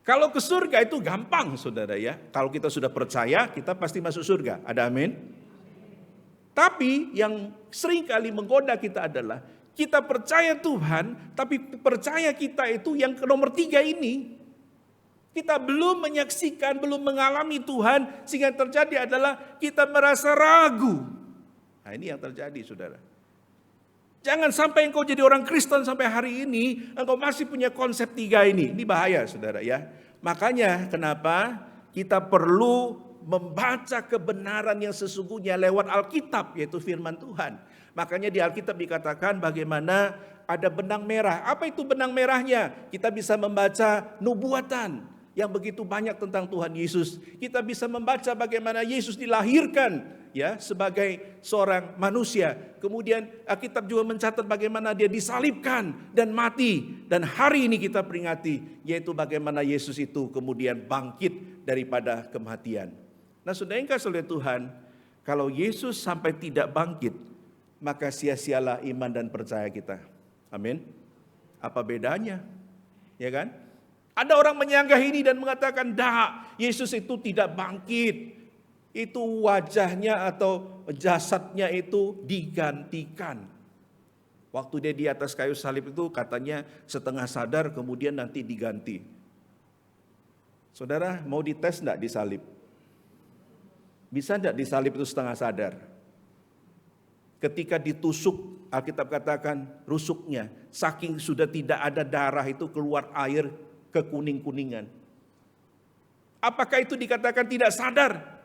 Kalau ke surga itu gampang saudara ya. Kalau kita sudah percaya, kita pasti masuk surga. Ada amin? Tapi yang sering kali menggoda kita adalah, kita percaya Tuhan, tapi percaya kita itu yang ke nomor 3 ini. Kita belum menyaksikan, belum mengalami Tuhan, sehingga terjadi adalah kita merasa ragu. Nah ini yang terjadi saudara. Jangan sampai engkau jadi orang Kristen sampai hari ini, engkau masih punya konsep 3 ini. Ini bahaya saudara ya. Makanya kenapa kita perlu membaca kebenaran yang sesungguhnya lewat Alkitab, yaitu firman Tuhan. Makanya di Alkitab dikatakan bagaimana ada benang merah. Apa itu benang merahnya? Kita bisa membaca nubuatan yang begitu banyak tentang Tuhan Yesus. Kita bisa membaca bagaimana Yesus dilahirkan ya sebagai seorang manusia. Kemudian Alkitab juga mencatat bagaimana dia disalibkan dan mati, dan hari ini kita peringati yaitu bagaimana Yesus itu kemudian bangkit daripada kematian. Nah, saudara yang kasih oleh Tuhan, kalau Yesus sampai tidak bangkit, maka sia-sialah iman dan percaya kita. Amin. Apa bedanya? Ya kan? Ada orang menyanggah ini dan mengatakan, "Dah, Yesus itu tidak bangkit. Itu wajahnya atau jasadnya itu digantikan." Waktu dia di atas kayu salib itu katanya setengah sadar, kemudian nanti diganti. Saudara mau dites enggak di salib? Bisa enggak di salib itu setengah sadar? Ketika ditusuk, Alkitab katakan rusuknya, saking sudah tidak ada darah itu keluar air kekuning-kuningan. Apakah itu dikatakan tidak sadar?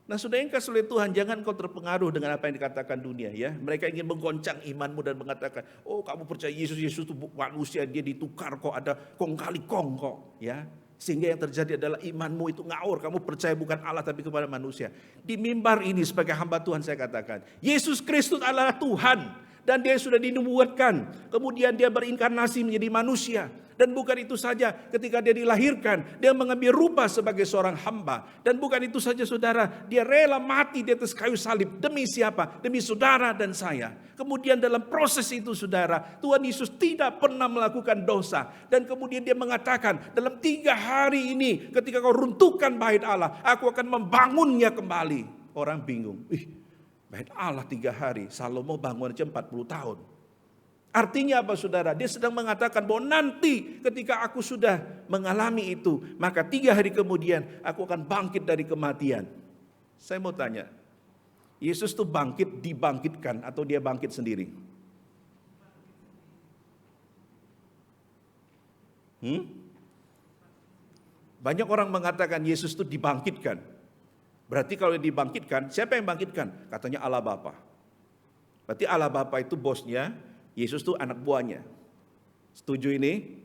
Nah, saudara yang kasih oleh Tuhan, jangan kau terpengaruh dengan apa yang dikatakan dunia ya. Mereka ingin menggoncang imanmu dan mengatakan, "Oh, kamu percaya Yesus itu manusia, dia ditukar kok, ada kong kali kong kok." Ya. Sehingga yang terjadi adalah imanmu itu ngawur, kamu percaya bukan Allah tapi kepada manusia. Di mimbar ini sebagai hamba Tuhan saya katakan, Yesus Kristus adalah Tuhan. Dan dia sudah dinubuatkan. Kemudian dia berinkarnasi menjadi manusia. Dan bukan itu saja, ketika dia dilahirkan, dia mengambil rupa sebagai seorang hamba. Dan bukan itu saja saudara, dia rela mati di atas kayu salib. Demi siapa? Demi saudara dan saya. Kemudian dalam proses itu saudara, Tuhan Yesus tidak pernah melakukan dosa. Dan kemudian dia mengatakan, dalam 3 hari ini ketika kau runtuhkan bait Allah, aku akan membangunnya kembali. Orang bingung. Bait Allah 3 hari, Salomo bangun aja 40 tahun. Artinya apa saudara? Dia sedang mengatakan bahwa nanti ketika aku sudah mengalami itu, maka 3 hari kemudian aku akan bangkit dari kematian. Saya mau tanya, Yesus itu bangkit, dibangkitkan atau dia bangkit sendiri? Banyak orang mengatakan Yesus itu dibangkitkan. Berarti kalau dibangkitkan, siapa yang bangkitkan? Katanya Allah Bapa. Berarti Allah Bapa itu bosnya, Yesus itu anak buahnya. Setuju ini?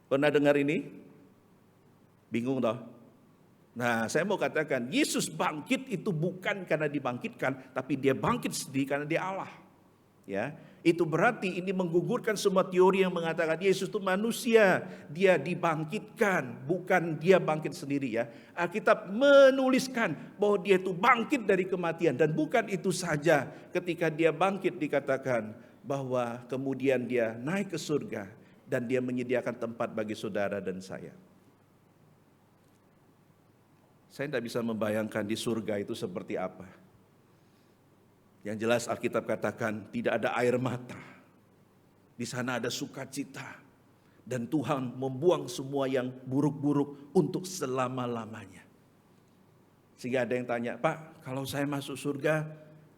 Pernah dengar ini? Bingung toh? Nah, saya mau katakan, Yesus bangkit itu bukan karena dibangkitkan, tapi dia bangkit sendiri karena dia Allah. Ya, itu berarti ini menggugurkan semua teori yang mengatakan Yesus itu manusia, dia dibangkitkan, bukan dia bangkit sendiri ya. Alkitab menuliskan bahwa dia itu bangkit dari kematian, dan bukan itu saja. Ketika dia bangkit dikatakan bahwa kemudian dia naik ke surga dan dia menyediakan tempat bagi saudara dan saya. Saya tidak bisa membayangkan di surga itu seperti apa. Yang jelas Alkitab katakan tidak ada air mata. Di sana ada sukacita. Dan Tuhan membuang semua yang buruk-buruk untuk selama-lamanya. Sehingga ada yang tanya, Pak, kalau saya masuk surga,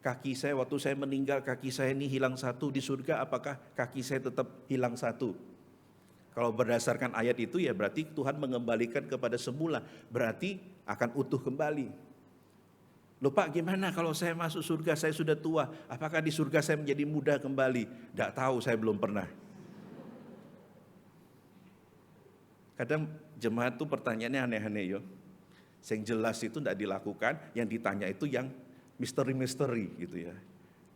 kaki saya waktu saya meninggal, kaki saya ini hilang satu. Di surga apakah kaki saya tetap hilang satu? Kalau berdasarkan ayat itu ya berarti Tuhan mengembalikan kepada semula. Berarti akan utuh kembali. Loh Pak, gimana kalau saya masuk surga, saya sudah tua, apakah di surga saya menjadi muda kembali? Tidak tahu, saya belum pernah. Kadang jemaat tuh pertanyaannya aneh-aneh yo. Yang jelas itu tidak dilakukan, yang ditanya itu yang misteri-misteri gitu ya.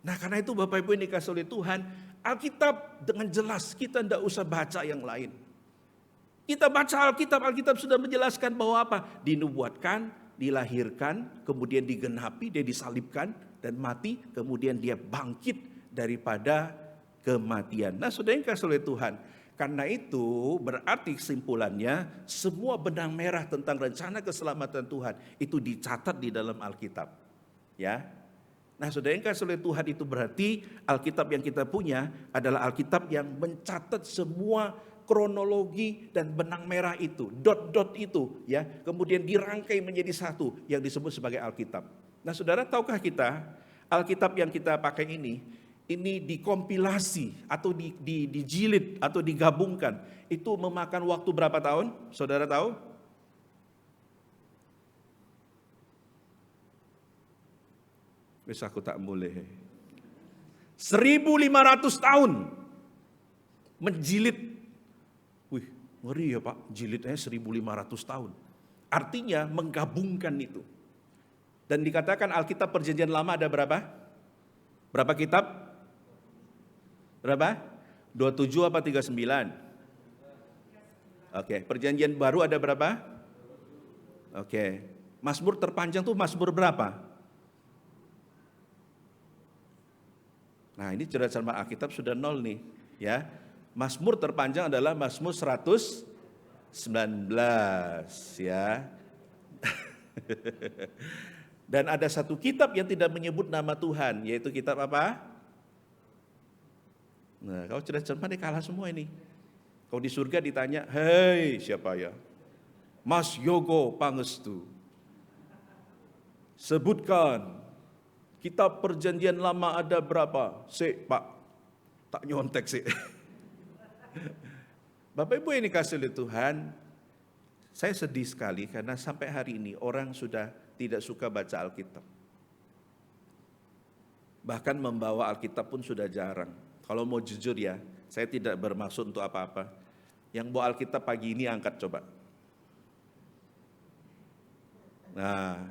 Nah karena itu Bapak Ibu yang dikasih oleh Tuhan, Alkitab dengan jelas, kita tidak usah baca yang lain. Kita baca Alkitab, Alkitab sudah menjelaskan bahwa apa? Dinubuatkan, dilahirkan, kemudian digenapi, dia disalibkan dan mati, kemudian dia bangkit daripada kematian. Nah, saudara yang kasih oleh Tuhan, karena itu berarti kesimpulannya semua benang merah tentang rencana keselamatan Tuhan itu dicatat di dalam Alkitab. Ya. Nah, saudara yang kasih oleh Tuhan itu berarti Alkitab yang kita punya adalah Alkitab yang mencatat semua kronologi dan benang merah itu, dot-dot itu ya, kemudian dirangkai menjadi satu yang disebut sebagai Alkitab. Nah, saudara tahukah kita Alkitab yang kita pakai ini dikompilasi atau dijilid atau digabungkan, itu memakan waktu berapa tahun? Saudara tahu? Wis aku tak boleh. 1.500 tahun menjilid. Wih, ngeri ya Pak, jilidnya 1.500 tahun. Artinya menggabungkan itu. Dan dikatakan Alkitab Perjanjian Lama ada berapa? Berapa kitab? Berapa? 27 apa 39? Oke, Perjanjian Baru ada berapa? Oke. Mazmur terpanjang tuh Mazmur berapa? Nah, ini cerdas Alkitab sudah 0 nih, ya. Mazmur terpanjang adalah Mazmur 119 ya. Dan ada satu kitab yang tidak menyebut nama Tuhan, yaitu kitab apa? Nah, kalau cerdas cermat kalah semua ini. Kalau di surga ditanya, hei siapa ya? Mas Yogo Pangestu. Sebutkan kitab Perjanjian Lama ada berapa? Sik Pak, tak nyontek sih. Bapak Ibu yang dikasih oleh Tuhan, saya sedih sekali karena sampai hari ini orang sudah tidak suka baca Alkitab. Bahkan membawa Alkitab pun sudah jarang. Kalau mau jujur ya, saya tidak bermaksud untuk apa-apa. Yang bawa Alkitab pagi ini angkat coba. Nah,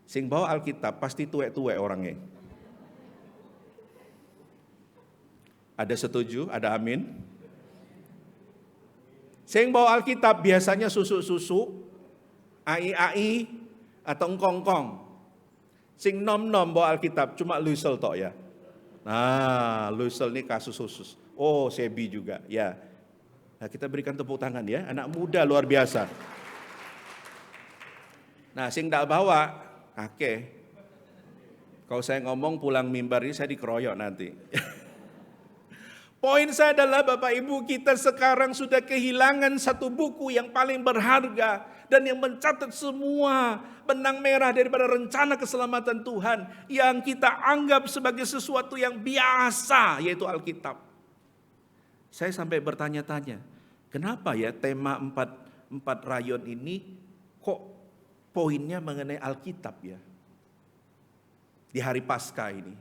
sing bawa Alkitab pasti tuwek-tuwek orangnya. Ada setuju? Ada amin? Sing bawa Alkitab biasanya susu-susu, ai-ai, atau engkong-kong. Sing nom-nom bawa Alkitab, cuma Luisel tok ya. Nah, Luisel ini kasus khusus. Oh, Sebi juga, ya. Nah, kita berikan tepuk tangan ya, anak muda luar biasa. Nah, sing ndak bawa, oke. Kalau saya ngomong pulang mimbar ini saya dikeroyok nanti. Poin saya adalah Bapak Ibu, kita sekarang sudah kehilangan satu buku yang paling berharga dan yang mencatat semua benang merah daripada rencana keselamatan Tuhan yang kita anggap sebagai sesuatu yang biasa, yaitu Alkitab. Saya sampai bertanya-tanya, kenapa ya tema empat rayon ini kok poinnya mengenai Alkitab ya? Di hari Paskah ini.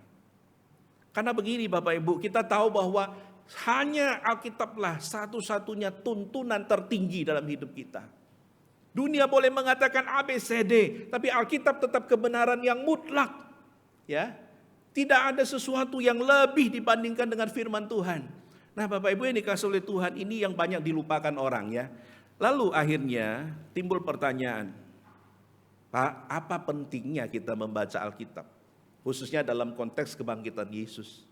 Karena begini Bapak Ibu, kita tahu bahwa hanya Alkitablah satu-satunya tuntunan tertinggi dalam hidup kita. Dunia boleh mengatakan A, B, C, D, tapi Alkitab tetap kebenaran yang mutlak. Ya, tidak ada sesuatu yang lebih dibandingkan dengan firman Tuhan. Nah, Bapak Ibu yang dikasih oleh Tuhan, ini yang banyak dilupakan orang ya. Lalu akhirnya timbul pertanyaan, Pak, apa pentingnya kita membaca Alkitab? Khususnya dalam konteks kebangkitan Yesus.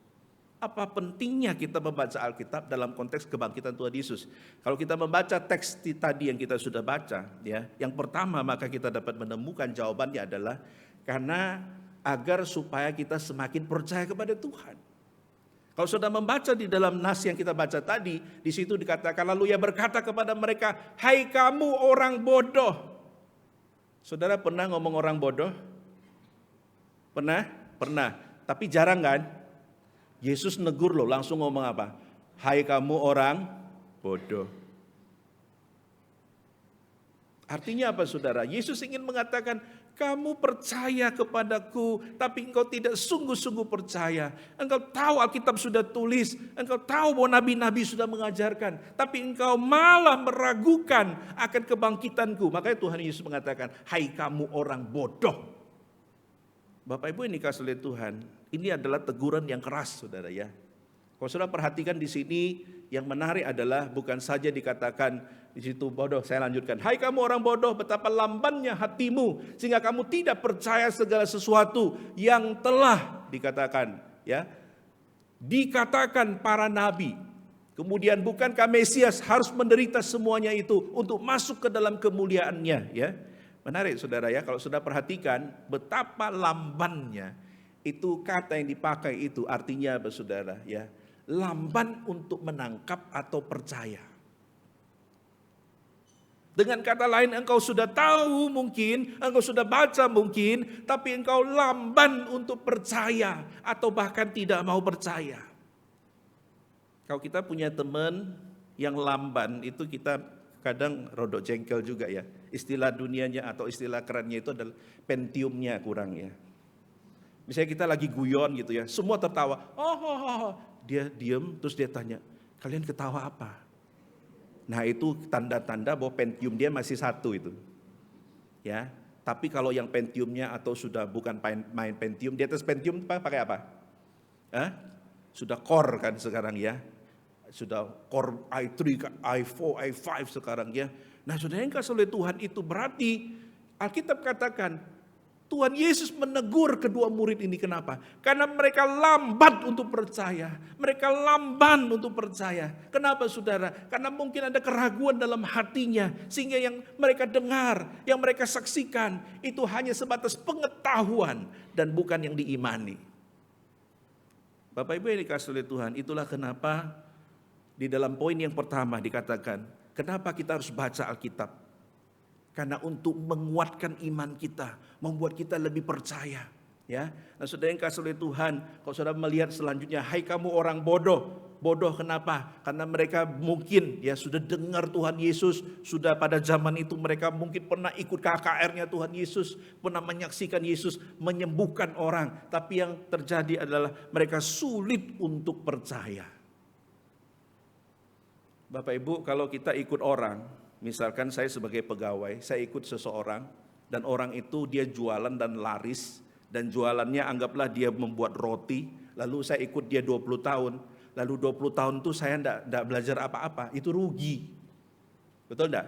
Apa pentingnya kita membaca Alkitab dalam konteks kebangkitan Tuhan Yesus? Kalau kita membaca teks tadi yang kita sudah baca, ya, yang pertama maka kita dapat menemukan jawabannya adalah karena agar supaya kita semakin percaya kepada Tuhan. Kalau sudah membaca di dalam nas yang kita baca tadi, di situ dikatakan lalu ia berkata kepada mereka, "Hai kamu orang bodoh." Saudara pernah ngomong orang bodoh? Pernah? Pernah. Tapi jarang kan? Yesus negur loh, langsung ngomong apa? "Hai kamu orang bodoh." Artinya apa saudara? Yesus ingin mengatakan, kamu percaya kepadaku, tapi engkau tidak sungguh-sungguh percaya. Engkau tahu Alkitab sudah tulis, engkau tahu bahwa nabi-nabi sudah mengajarkan, tapi engkau malah meragukan akan kebangkitanku. Makanya Tuhan Yesus mengatakan, hai kamu orang bodoh. Bapak Ibu yang dikasihi oleh Tuhan, ini adalah teguran yang keras saudara ya. Kalau saudara perhatikan di sini, yang menarik adalah bukan saja dikatakan di situ bodoh, saya lanjutkan. Hai kamu orang bodoh, betapa lambannya hatimu sehingga kamu tidak percaya segala sesuatu yang telah dikatakan, ya. Dikatakan para nabi. Kemudian bukankah Mesias harus menderita semuanya itu untuk masuk ke dalam kemuliaannya, ya. Menarik saudara ya, kalau saudara perhatikan betapa lambannya itu kata yang dipakai itu artinya apa saudara ya? Lamban untuk menangkap atau percaya. Dengan kata lain engkau sudah tahu mungkin, engkau sudah baca mungkin, tapi engkau lamban untuk percaya atau bahkan tidak mau percaya. Kalau kita punya teman yang lamban itu kita kadang rodok jengkel juga ya. Istilah dunianya atau istilah kerennya itu adalah pentiumnya kurang ya. Misalnya kita lagi guyon gitu ya, semua tertawa. Dia diem terus dia tanya, kalian ketawa apa? Nah itu tanda-tanda bahwa pentium dia masih satu itu. Ya, tapi kalau yang pentiumnya atau sudah bukan main pentium, di atas pentium pakai apa? Sudah core kan sekarang ya. Sudah core i3, i4, i5 sekarang ya. Nah saudara yang kasih oleh Tuhan itu berarti Alkitab katakan Tuhan Yesus menegur kedua murid ini kenapa? Karena mereka lambat untuk percaya. Mereka lamban untuk percaya. Kenapa saudara? Karena mungkin ada keraguan dalam hatinya. Sehingga yang mereka dengar, yang mereka saksikan itu hanya sebatas pengetahuan dan bukan yang diimani. Bapak Ibu yang dikasihi oleh Tuhan, itulah kenapa di dalam poin yang pertama dikatakan, kenapa kita harus baca Alkitab? Karena untuk menguatkan iman kita, membuat kita lebih percaya. Ya, nah saudara yang kasih oleh Tuhan, kalau saudara melihat selanjutnya, hai kamu orang bodoh. Bodoh kenapa? Karena mereka mungkin ya sudah dengar Tuhan Yesus, sudah pada zaman itu mereka mungkin pernah ikut KKR-nya Tuhan Yesus, pernah menyaksikan Yesus menyembuhkan orang. Tapi yang terjadi adalah mereka sulit untuk percaya. Bapak Ibu, kalau kita ikut orang, misalkan saya sebagai pegawai, saya ikut seseorang dan orang itu dia jualan dan laris dan jualannya anggaplah dia membuat roti, lalu saya ikut dia 20 tahun, lalu 20 tahun itu saya enggak belajar apa-apa, itu rugi. Betul enggak?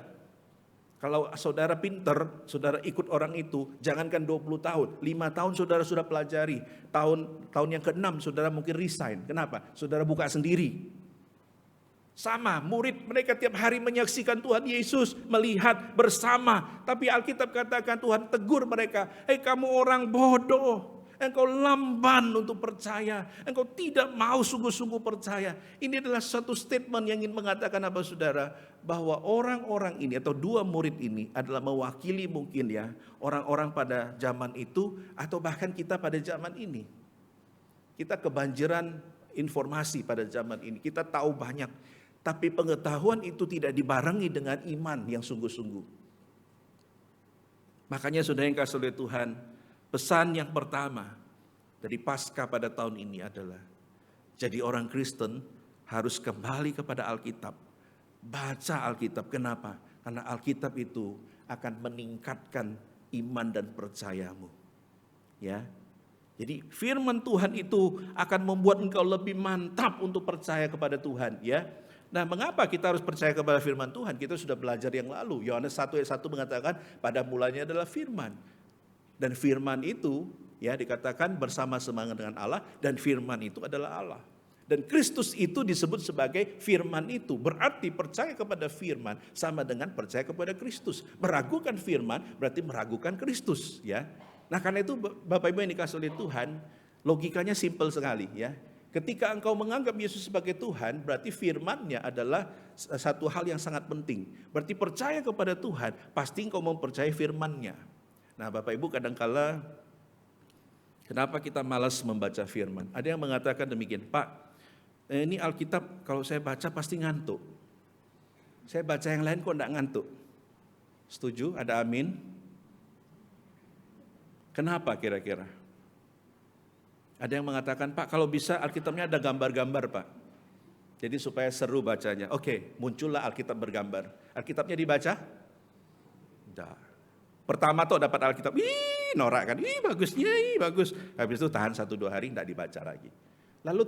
Kalau saudara pinter, saudara ikut orang itu, jangankan 20 tahun, 5 tahun saudara sudah pelajari, tahun yang ke-6 saudara mungkin resign. Kenapa? Saudara buka sendiri. Sama, murid mereka tiap hari menyaksikan Tuhan Yesus, melihat bersama. Tapi Alkitab katakan Tuhan tegur mereka, hei kamu orang bodoh, engkau lamban untuk percaya, engkau tidak mau sungguh-sungguh percaya. Ini adalah satu statement yang ingin mengatakan apa saudara? Bahwa orang-orang ini atau dua murid ini adalah mewakili mungkin ya, orang-orang pada zaman itu atau bahkan kita pada zaman ini. Kita kebanjiran informasi pada zaman ini, kita tahu banyak. Tapi pengetahuan itu tidak dibarengi dengan iman yang sungguh-sungguh. Makanya saudara yang kasih oleh Tuhan, pesan yang pertama dari Paskah pada tahun ini adalah, jadi orang Kristen harus kembali kepada Alkitab. Baca Alkitab, kenapa? Karena Alkitab itu akan meningkatkan iman dan percayamu. Ya. Jadi firman Tuhan itu akan membuat engkau lebih mantap untuk percaya kepada Tuhan, ya. Nah, mengapa kita harus percaya kepada firman Tuhan? Kita sudah belajar yang lalu. Yohanes 1 ayat 1 mengatakan pada mulanya adalah firman. Dan firman itu ya dikatakan bersama-sama dengan Allah, dan firman itu adalah Allah. Dan Kristus itu disebut sebagai firman itu. Berarti percaya kepada firman sama dengan percaya kepada Kristus. Meragukan firman berarti meragukan Kristus, ya. Nah, karena itu Bapak Ibu yang dikasihi oleh Tuhan, logikanya simpel sekali, ya. Ketika engkau menganggap Yesus sebagai Tuhan, berarti firman-Nya adalah satu hal yang sangat penting. Berarti percaya kepada Tuhan, pasti engkau mempercayai firman-Nya. Nah, Bapak Ibu kadangkala kenapa kita malas membaca firman? Ada yang mengatakan demikian, Pak, ini Alkitab kalau saya baca pasti ngantuk. Saya baca yang lain kok enggak ngantuk. Setuju? Ada amin? Kenapa kira-kira? Ada yang mengatakan, Pak, kalau bisa Alkitabnya ada gambar-gambar, Pak. Jadi supaya seru bacanya. Oke, muncullah Alkitab bergambar. Alkitabnya dibaca? Tidak. Pertama tuh dapat Alkitab, norak kan, bagusnya, bagus. Habis itu tahan 1-2 hari, tidak dibaca lagi. Lalu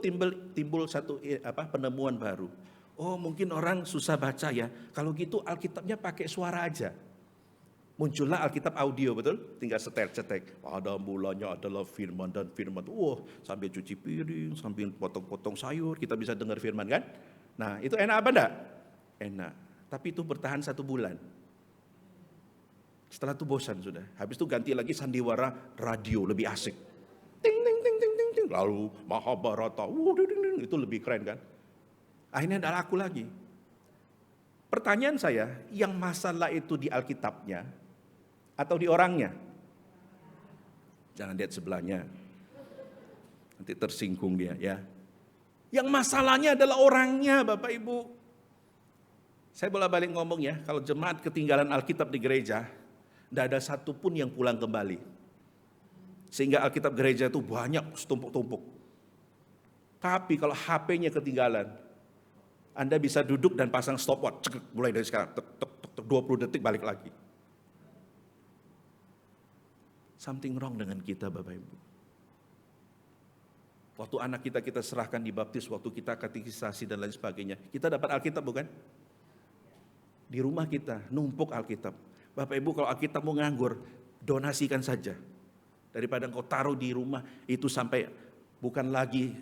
timbul satu penemuan baru. Oh, mungkin orang susah baca ya. Kalau gitu Alkitabnya pakai suara aja. Muncullah Alkitab audio, betul? Tinggal cetek. Pada mulanya adalah firman, dan firman. Sambil cuci piring, sambil potong-potong sayur, kita bisa dengar firman kan? Nah, itu enak apa enggak? Enak. Tapi itu bertahan 1 bulan. Setelah itu bosan sudah. Habis itu ganti lagi sandiwara radio, lebih asik. Ting, ting, ting, ting, ting, ting. Lalu Mahabharata, itu lebih keren kan? Akhirnya tidak laku lagi. Pertanyaan saya, yang masalah itu di Alkitabnya atau di orangnya? Jangan lihat sebelahnya. Nanti tersinggung dia, ya. Yang masalahnya adalah orangnya, Bapak Ibu. Saya bolak-balik ngomong ya, kalau jemaat ketinggalan Alkitab di gereja, tidak ada satupun yang pulang kembali. Sehingga Alkitab gereja itu banyak, tumpuk-tumpuk. Tapi kalau HP-nya ketinggalan, Anda bisa duduk dan pasang stopwatch, mulai dari sekarang, 20 detik balik lagi. Something wrong dengan kita, Bapak Ibu. Waktu anak kita serahkan dibaptis, waktu kita katekisasi dan lain sebagainya, kita dapat Alkitab bukan? Di rumah kita, numpuk Alkitab. Bapak Ibu kalau Alkitab mau nganggur, donasikan saja. Daripada engkau taruh di rumah, itu sampai bukan lagi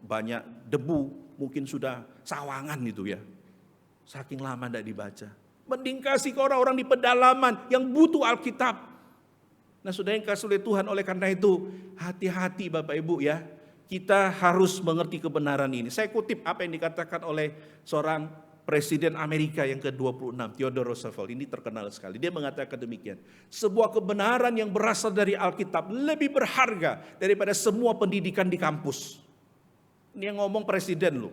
banyak debu, mungkin sudah sawangan itu ya. Saking lama tidak dibaca. Mending kasih ke orang-orang di pedalaman yang butuh Alkitab. Nah, saudara yang kasih oleh Tuhan, oleh karena itu hati-hati Bapak Ibu ya. Kita harus mengerti kebenaran ini. Saya kutip apa yang dikatakan oleh seorang Presiden Amerika yang ke-26, Theodore Roosevelt. Ini terkenal sekali. Dia mengatakan demikian. Sebuah kebenaran yang berasal dari Alkitab lebih berharga daripada semua pendidikan di kampus. Ini yang ngomong presiden loh.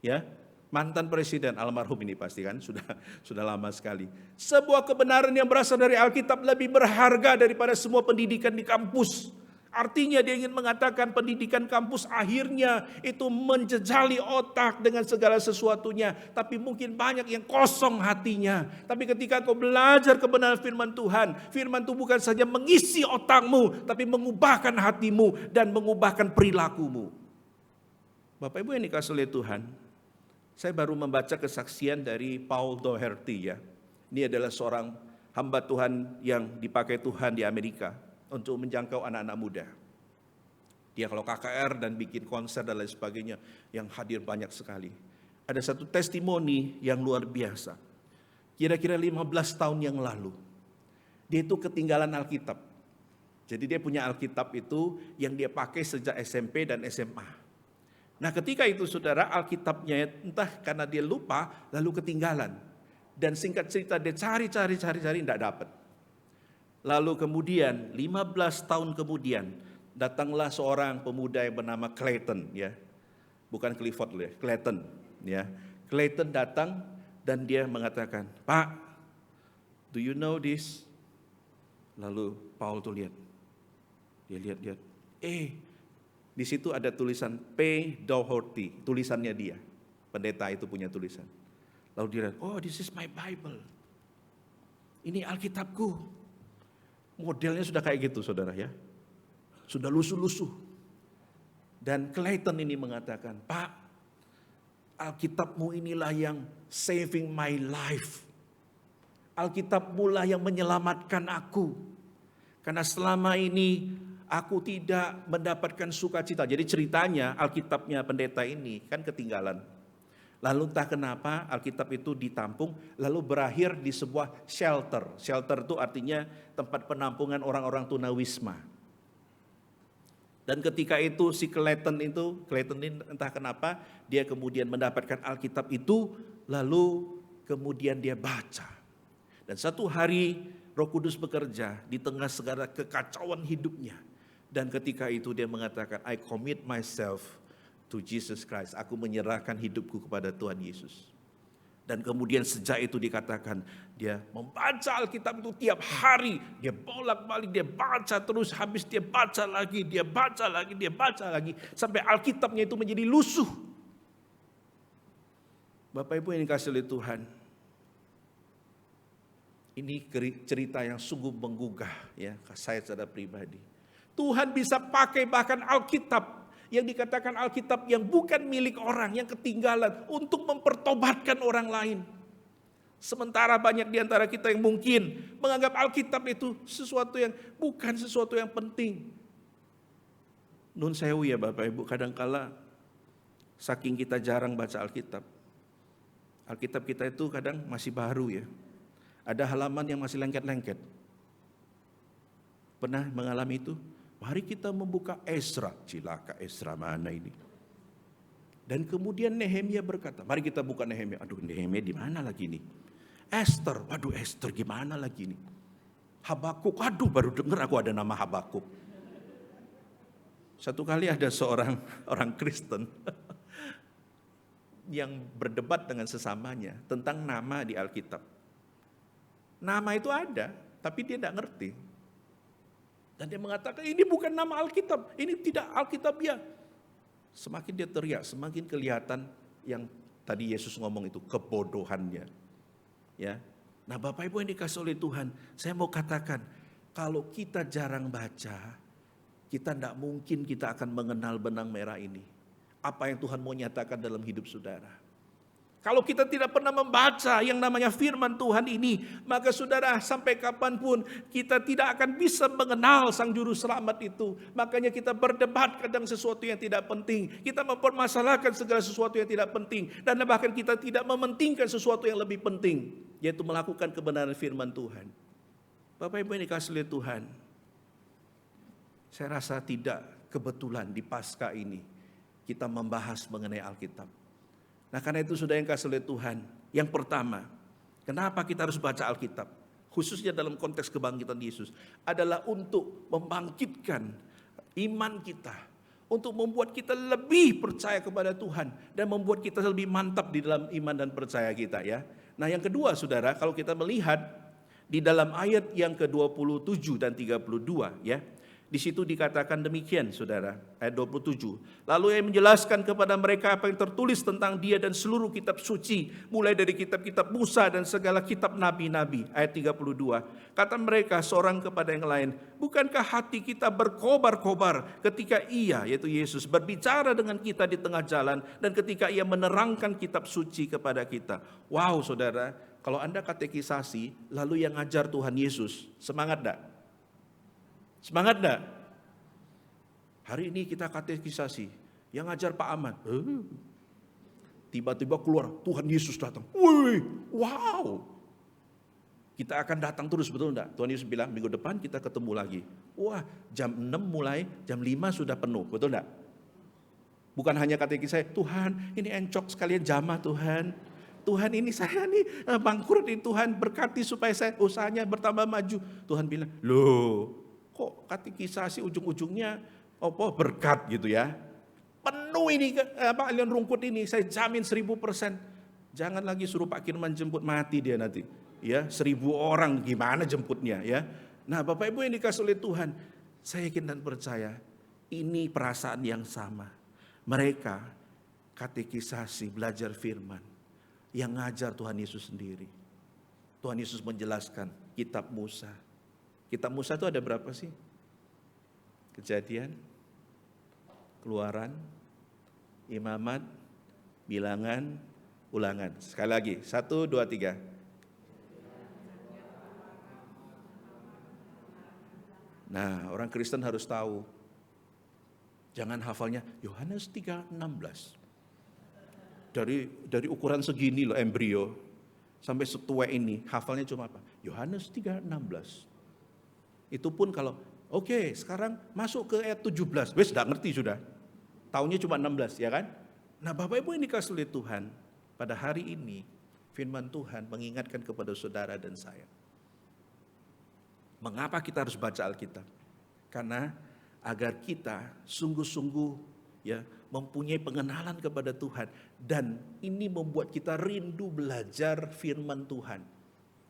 Ya, mantan presiden almarhum ini pasti kan sudah lama sekali. Sebuah kebenaran yang berasal dari Alkitab lebih berharga daripada semua pendidikan di kampus. Artinya dia ingin mengatakan pendidikan kampus akhirnya itu menjejali otak dengan segala sesuatunya. Tapi mungkin banyak yang kosong hatinya. Tapi ketika kau belajar kebenaran firman itu bukan saja mengisi otakmu, tapi mengubahkan hatimu dan mengubahkan perilakumu. Bapak Ibu yang dikasihi oleh Tuhan, saya baru membaca kesaksian dari Paul Doherty ya. Ini adalah seorang hamba Tuhan yang dipakai Tuhan di Amerika untuk menjangkau anak-anak muda. Dia kalau KKR dan bikin konser dan lain sebagainya, yang hadir banyak sekali. Ada satu testimoni yang luar biasa. Kira-kira 15 tahun yang lalu, dia itu ketinggalan Alkitab. Jadi dia punya Alkitab itu yang dia pakai sejak SMP dan SMA. Nah, ketika itu saudara, Alkitabnya entah karena dia lupa lalu ketinggalan. Dan singkat cerita dia cari tidak dapat. Lalu kemudian 15 tahun kemudian datanglah seorang pemuda yang bernama Clayton ya. Bukan Clifford ya, Clayton ya. Clayton datang dan dia mengatakan, "Pak, do you know this?" Lalu Paul tuh lihat. Dia lihat. Di situ ada tulisan P. Doherty, tulisannya dia. Pendeta itu punya tulisan. Lalu dia lihat, "Oh, this is my Bible." Ini Alkitabku. Modelnya sudah kayak gitu saudara ya. Sudah lusuh-lusuh. Dan Clayton ini mengatakan, Pak, Alkitabmu inilah yang saving my life. Alkitabmu lah yang menyelamatkan aku. Karena selama ini aku tidak mendapatkan sukacita. Jadi ceritanya Alkitabnya pendeta ini kan ketinggalan. Lalu entah kenapa Alkitab itu ditampung, lalu berakhir di sebuah shelter. Shelter itu artinya tempat penampungan orang-orang tunawisma. Dan ketika itu si Clayton ini entah kenapa dia kemudian mendapatkan Alkitab itu, lalu kemudian dia baca. Dan satu hari Roh Kudus bekerja di tengah segala kekacauan hidupnya. Dan ketika itu dia mengatakan, I commit myself to Jesus Christ. Aku menyerahkan hidupku kepada Tuhan Yesus. Dan kemudian sejak itu dikatakan dia membaca Alkitab itu tiap hari. Dia bolak-balik, dia baca terus, habis dia baca lagi, dia baca lagi, dia baca lagi. Sampai Alkitabnya itu menjadi lusuh. Bapak Ibu yang dikasihi oleh Tuhan. Ini cerita yang sungguh menggugah ya, saya secara pribadi. Tuhan bisa pakai bahkan Alkitab yang dikatakan Alkitab yang bukan milik orang, yang ketinggalan untuk mempertobatkan orang lain. Sementara banyak di antara kita yang mungkin menganggap Alkitab itu sesuatu yang bukan sesuatu yang penting. Nun sewu ya Bapak Ibu, kadangkala saking kita jarang baca Alkitab. Alkitab kita itu kadang masih baru ya. Ada halaman yang masih lengket-lengket. Pernah mengalami itu? Mari kita membuka Ezra. Cilaka Ezra mana ini? Dan kemudian Nehemia berkata, mari kita buka Nehemia. Aduh Nehemia di mana lagi nih? Esther, waduh Esther gimana lagi nih? Habakuk, aduh baru dengar aku ada nama Habakuk. Satu kali ada seorang orang Kristen yang berdebat dengan sesamanya tentang nama di Alkitab. Nama itu ada, tapi dia tidak ngerti. Dan dia mengatakan ini bukan nama Alkitab, ini tidak Alkitabiah. Semakin dia teriak, semakin kelihatan yang tadi Yesus ngomong itu, kebodohannya. Ya. Nah Bapak Ibu yang dikasih oleh Tuhan, saya mau katakan, kalau kita jarang baca, kita tidak mungkin kita akan mengenal benang merah ini. Apa yang Tuhan mau nyatakan dalam hidup saudara. Kalau kita tidak pernah membaca yang namanya firman Tuhan ini, maka saudara sampai kapanpun kita tidak akan bisa mengenal Sang Juru Selamat itu. Makanya kita berdebat kadang sesuatu yang tidak penting. Kita mempermasalahkan segala sesuatu yang tidak penting. Dan bahkan kita tidak mementingkan sesuatu yang lebih penting, yaitu melakukan kebenaran firman Tuhan. Bapak Ibu yang dikasihi oleh Tuhan, saya rasa tidak kebetulan di Paskah ini kita membahas mengenai Alkitab. Nah karena itu sudah yang kasih oleh Tuhan. Yang pertama, kenapa kita harus baca Alkitab? Khususnya dalam konteks kebangkitan Yesus. Adalah untuk membangkitkan iman kita. Untuk membuat kita lebih percaya kepada Tuhan. Dan membuat kita lebih mantap di dalam iman dan percaya kita ya. Nah yang kedua saudara, kalau kita melihat di dalam ayat yang ke-27 dan 32 ya. Di situ dikatakan demikian saudara, ayat 27. Lalu ia menjelaskan kepada mereka apa yang tertulis tentang dia dan seluruh kitab suci. Mulai dari kitab-kitab Musa dan segala kitab nabi-nabi. Ayat 32. Kata mereka seorang kepada yang lain, bukankah hati kita berkobar-kobar ketika ia, yaitu Yesus, berbicara dengan kita di tengah jalan. Dan ketika ia menerangkan kitab suci kepada kita. Wow saudara, kalau Anda katekisasi, lalu yang ngajar Tuhan Yesus, semangat enggak? Semangat enggak? Hari ini kita katekisasi, yang ngajar Pak Ahmad. Tiba-tiba keluar, Tuhan Yesus datang. Wih, wow. Kita akan datang terus, betul enggak? Tuhan Yesus bilang, minggu depan kita ketemu lagi. Wah, jam 6 mulai, jam 5 sudah penuh, betul enggak? Bukan hanya katekisasi, Tuhan ini encok sekalian jamaah Tuhan. Tuhan ini saya nih bangkrut ini, Tuhan berkati supaya saya usahanya bertambah maju. Tuhan bilang, loh. Kok katekisasi ujung-ujungnya berkat gitu ya. Penuh ini aliran rungkut ini, saya jamin 1000%. Jangan lagi suruh Pak Kirman jemput, mati dia nanti. Ya, 1000 orang gimana jemputnya ya. Nah Bapak Ibu yang dikasih oleh Tuhan, saya yakin dan percaya ini perasaan yang sama. Mereka katekisasi, belajar firman, yang ngajar Tuhan Yesus sendiri. Tuhan Yesus menjelaskan kitab Musa. Kitab Musa itu ada berapa sih? Kejadian, Keluaran, Imamat, Bilangan, Ulangan. Sekali lagi, 1, 2, 3. Nah, orang Kristen harus tahu. Jangan hafalnya Yohanes 3:16. Dari ukuran segini loh embrio sampai setua ini, hafalnya cuma apa? Yohanes 3:16. Itu pun kalau oke, sekarang masuk ke ayat 17. Wes enggak ngerti sudah. Tahunnya cuma 16, ya kan? Nah, Bapak Ibu yang dikasihi oleh Tuhan, pada hari ini firman Tuhan mengingatkan kepada saudara dan saya. Mengapa kita harus baca Alkitab? Karena agar kita sungguh-sungguh ya mempunyai pengenalan kepada Tuhan, dan ini membuat kita rindu belajar firman Tuhan.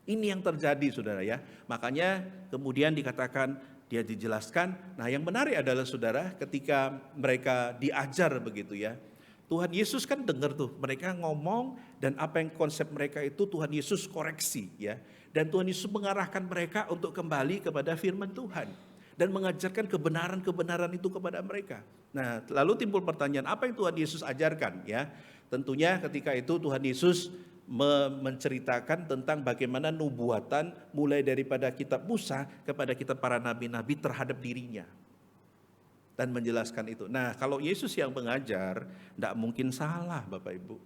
Ini yang terjadi saudara ya. Makanya kemudian dikatakan dia dijelaskan. Nah, yang menarik adalah saudara, ketika mereka diajar begitu ya, Tuhan Yesus kan dengar tuh mereka ngomong, dan apa yang konsep mereka itu Tuhan Yesus koreksi ya. Dan Tuhan Yesus mengarahkan mereka untuk kembali kepada firman Tuhan dan mengajarkan kebenaran-kebenaran itu kepada mereka. Nah, lalu timbul pertanyaan, apa yang Tuhan Yesus ajarkan ya? Tentunya ketika itu Tuhan Yesus menceritakan tentang bagaimana nubuatan mulai daripada kitab Musa kepada kitab para nabi-nabi terhadap dirinya. Dan menjelaskan itu. Nah, kalau Yesus yang mengajar, tidak mungkin salah Bapak Ibu.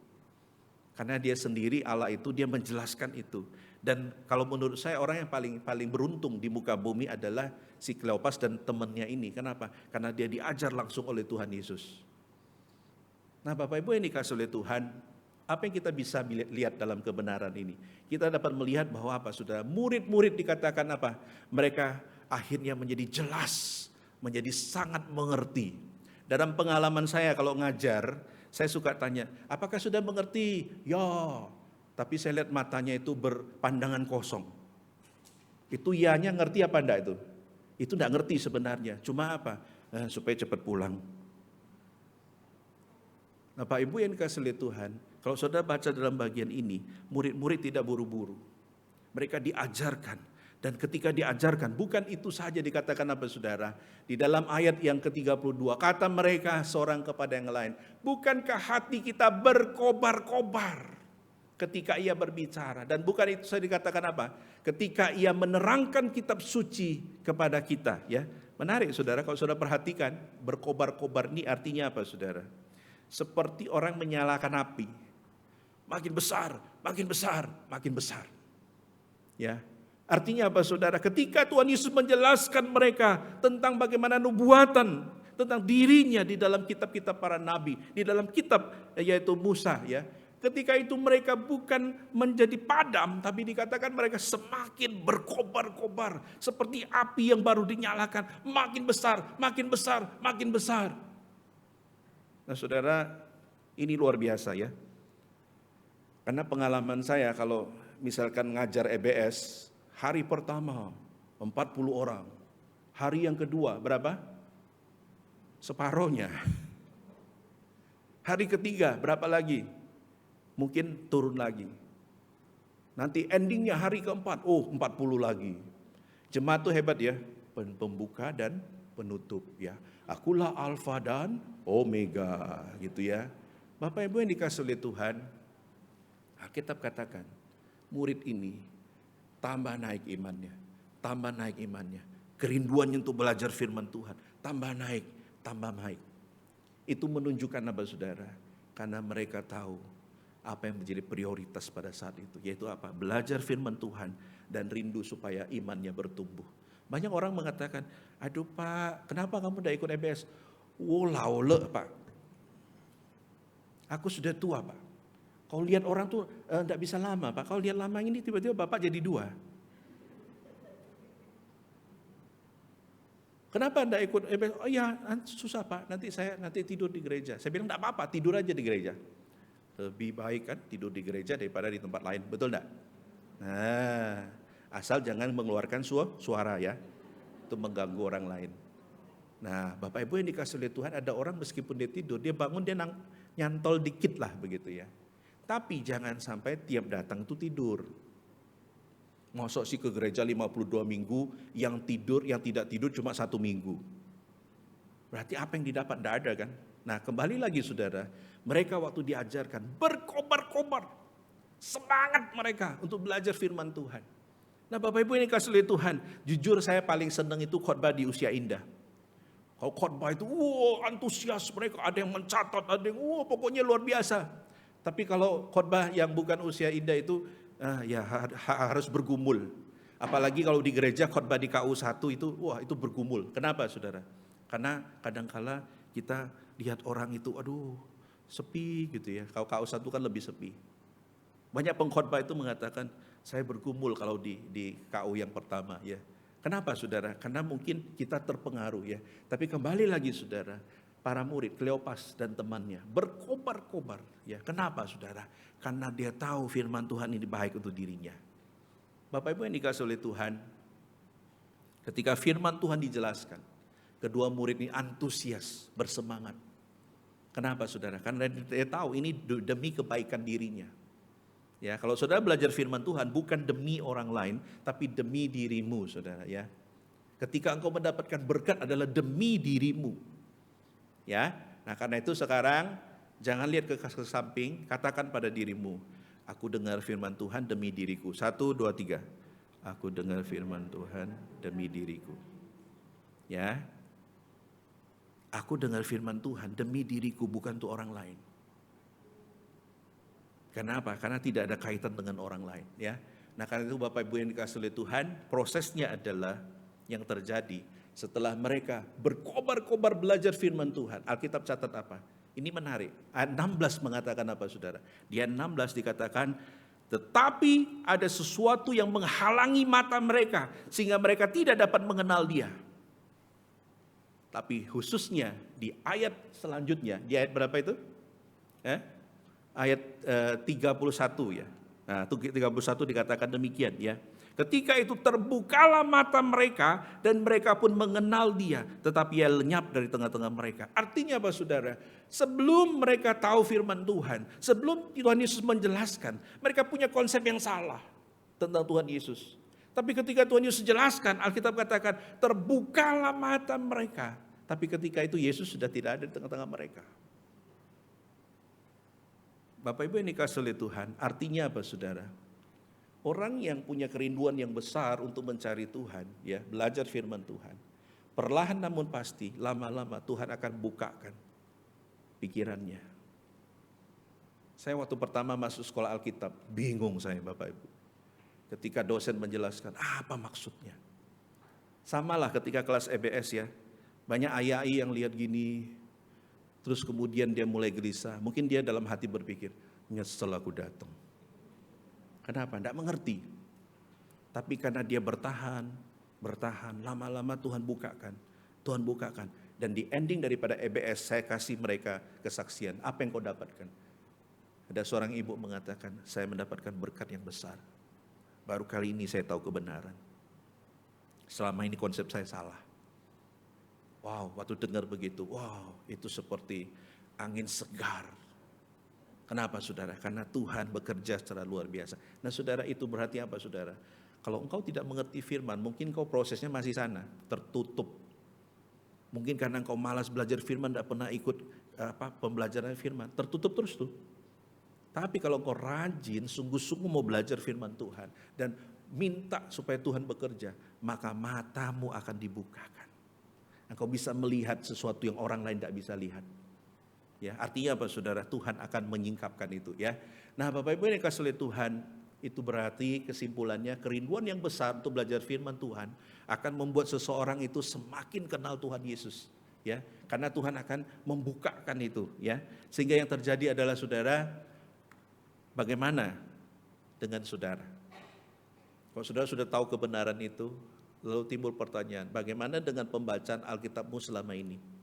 Karena dia sendiri Allah itu, dia menjelaskan itu. Dan kalau menurut saya orang yang paling beruntung di muka bumi adalah si Kleopas dan temannya ini. Kenapa? Karena dia diajar langsung oleh Tuhan Yesus. Nah, Bapak Ibu yang dikasihi oleh Tuhan, apa yang kita bisa lihat dalam kebenaran ini? Kita dapat melihat bahwa apa, Saudara? Murid-murid dikatakan apa? Mereka akhirnya menjadi jelas, menjadi sangat mengerti. Dalam pengalaman saya kalau ngajar, saya suka tanya, apakah sudah mengerti? Ya, tapi saya lihat matanya itu berpandangan kosong. Itu ianya ngerti apa enggak itu? Itu enggak ngerti sebenarnya. Cuma apa? Supaya cepat pulang. Nah, Pak Ibu yang dikasihi oleh Tuhan, kalau saudara baca dalam bagian ini, murid-murid tidak buru-buru. Mereka diajarkan. Dan ketika diajarkan, bukan itu saja dikatakan apa saudara? Di dalam ayat yang ke-32, kata mereka seorang kepada yang lain, bukankah hati kita berkobar-kobar ketika ia berbicara? Dan bukan itu saja dikatakan apa? Ketika ia menerangkan kitab suci kepada kita. Ya, menarik saudara, kalau saudara perhatikan, berkobar-kobar ini artinya apa saudara? Seperti orang menyalakan api. Makin besar, makin besar, makin besar. Ya. Artinya apa saudara? Ketika Tuhan Yesus menjelaskan mereka tentang bagaimana nubuatan, tentang dirinya di dalam kitab-kitab para nabi, di dalam kitab yaitu Musa ya. Ketika itu mereka bukan menjadi padam, tapi dikatakan mereka semakin berkobar-kobar. Seperti api yang baru dinyalakan, makin besar, makin besar, makin besar. Nah saudara, ini luar biasa ya. Karena pengalaman saya kalau misalkan ngajar EBS, hari pertama 40 orang. Hari yang kedua berapa? Separohnya. Hari ketiga berapa lagi? Mungkin turun lagi. Nanti endingnya hari keempat, 40 lagi. Jemaat itu hebat ya, pembuka dan penutup ya. Akulah Alfa dan Omega gitu ya. Bapak Ibu yang dikasihi oleh Tuhan, Alkitab katakan, murid ini tambah naik imannya, tambah naik imannya. Kerinduannya untuk belajar firman Tuhan, tambah naik, tambah naik. Itu menunjukkan apa saudara? Karena mereka tahu apa yang menjadi prioritas pada saat itu. Yaitu apa? Belajar firman Tuhan dan rindu supaya imannya bertumbuh. Banyak orang mengatakan, aduh Pak, kenapa kamu tidak ikut EBS? Laule Pak. Aku sudah tua Pak. Kalau lihat orang tuh tidak bisa lama Pak. Kalau lihat lama ini tiba-tiba Bapak jadi 2. Kenapa tidak ikut EBS? Oh ya susah Pak, nanti tidur di gereja. Saya bilang tidak apa-apa, tidur aja di gereja. Lebih baik kan tidur di gereja daripada di tempat lain, betul tidak? Nah, asal jangan mengeluarkan suara ya, itu mengganggu orang lain. Nah Bapak Ibu yang dikasihi oleh Tuhan, ada orang meskipun dia tidur, dia bangun dia nyantol dikit lah begitu ya. Tapi jangan sampai tiap datang itu tidur. Masuk sih ke gereja 52 minggu, yang tidak tidur cuma 1 minggu. Berarti apa yang didapat? Tidak ada kan? Nah kembali lagi saudara, mereka waktu diajarkan berkobar-kobar. Semangat mereka untuk belajar firman Tuhan. Nah Bapak Ibu ini kasih oleh Tuhan, jujur saya paling senang itu khotbah di Usia Indah. Kalau khotbah itu, antusias mereka, ada yang mencatat, ada yang, pokoknya luar biasa. Tapi kalau khotbah yang bukan Usia Indah itu, harus bergumul. Apalagi kalau di gereja khotbah di KU1 itu, itu bergumul. Kenapa saudara? Karena kadangkala kita lihat orang itu, sepi gitu ya. Kalau KU1 kan lebih sepi. Banyak pengkhotbah itu mengatakan, saya bergumul kalau di KU yang pertama ya. Kenapa saudara? Karena mungkin kita terpengaruh ya. Tapi kembali lagi saudara, para murid Kleopas dan temannya berkobar-kobar ya. Kenapa saudara? Karena dia tahu firman Tuhan ini baik untuk dirinya. Bapak Ibu yang dikasih oleh Tuhan, ketika firman Tuhan dijelaskan, kedua murid ini antusias, bersemangat. Kenapa saudara? Karena dia tahu ini demi kebaikan dirinya. Ya, kalau saudara belajar firman Tuhan bukan demi orang lain, tapi demi dirimu, saudara ya. Ketika engkau mendapatkan berkat adalah demi dirimu. Ya. Nah, karena itu sekarang jangan lihat ke samping, katakan pada dirimu, aku dengar firman Tuhan demi diriku. 1, 2, 3. Aku dengar firman Tuhan demi diriku. Ya. Aku dengar firman Tuhan demi diriku, bukan untuk orang lain. Kenapa? Karena tidak ada kaitan dengan orang lain ya. Nah karena itu Bapak Ibu yang dikasih oleh Tuhan, prosesnya adalah yang terjadi setelah mereka berkobar-kobar belajar firman Tuhan. Alkitab catat apa? Ini menarik. Ayat 16 mengatakan apa saudara? Di ayat 16 dikatakan, tetapi ada sesuatu yang menghalangi mata mereka sehingga mereka tidak dapat mengenal dia. Tapi khususnya di ayat selanjutnya, di ayat berapa itu? Ayat 31 ya. Nah, 31 dikatakan demikian ya. Ketika itu terbukalah mata mereka dan mereka pun mengenal dia, tetapi ia lenyap dari tengah-tengah mereka. Artinya apa saudara? Sebelum mereka tahu firman Tuhan, sebelum Tuhan Yesus menjelaskan, mereka punya konsep yang salah tentang Tuhan Yesus. Tapi ketika Tuhan Yesus jelaskan, Alkitab katakan terbukalah mata mereka. Tapi ketika itu Yesus sudah tidak ada di tengah-tengah mereka. Bapak Ibu yang dikasih oleh Tuhan, artinya apa saudara? Orang yang punya kerinduan yang besar untuk mencari Tuhan, ya, belajar firman Tuhan, perlahan namun pasti, lama-lama Tuhan akan bukakan pikirannya. Saya waktu pertama masuk sekolah Alkitab, bingung saya Bapak Ibu. Ketika dosen menjelaskan, apa maksudnya? Samalah ketika kelas EBS ya, banyak ayah-ayah yang lihat gini, terus kemudian dia mulai gelisah. Mungkin dia dalam hati berpikir, nyesel aku datang. Kenapa? Tidak mengerti. Tapi karena dia bertahan, lama-lama Tuhan bukakan. Dan di ending daripada EBS, saya kasih mereka kesaksian. Apa yang kau dapatkan? Ada seorang ibu mengatakan, saya mendapatkan berkat yang besar. Baru kali ini saya tahu kebenaran. Selama ini konsep saya salah. Wow, waktu dengar begitu, itu seperti angin segar. Kenapa saudara? Karena Tuhan bekerja secara luar biasa. Nah saudara, itu berarti apa saudara? Kalau engkau tidak mengerti firman, mungkin kau prosesnya masih sana, tertutup. Mungkin karena engkau malas belajar firman, tidak pernah ikut pembelajaran firman, tertutup terus tuh. Tapi kalau engkau rajin, sungguh-sungguh mau belajar firman Tuhan, dan minta supaya Tuhan bekerja, maka matamu akan dibukakan. Engkau bisa melihat sesuatu yang orang lain tidak bisa lihat. Ya, artinya apa saudara? Tuhan akan menyingkapkan itu ya. Nah Bapak Ibu yang dikasih oleh Tuhan, itu berarti kesimpulannya kerinduan yang besar untuk belajar firman Tuhan akan membuat seseorang itu semakin kenal Tuhan Yesus. Ya, karena Tuhan akan membukakan itu ya. Sehingga yang terjadi adalah saudara, bagaimana dengan saudara? Kalau saudara sudah tahu kebenaran itu, lalu timbul pertanyaan, bagaimana dengan pembacaan Alkitabmu selama ini?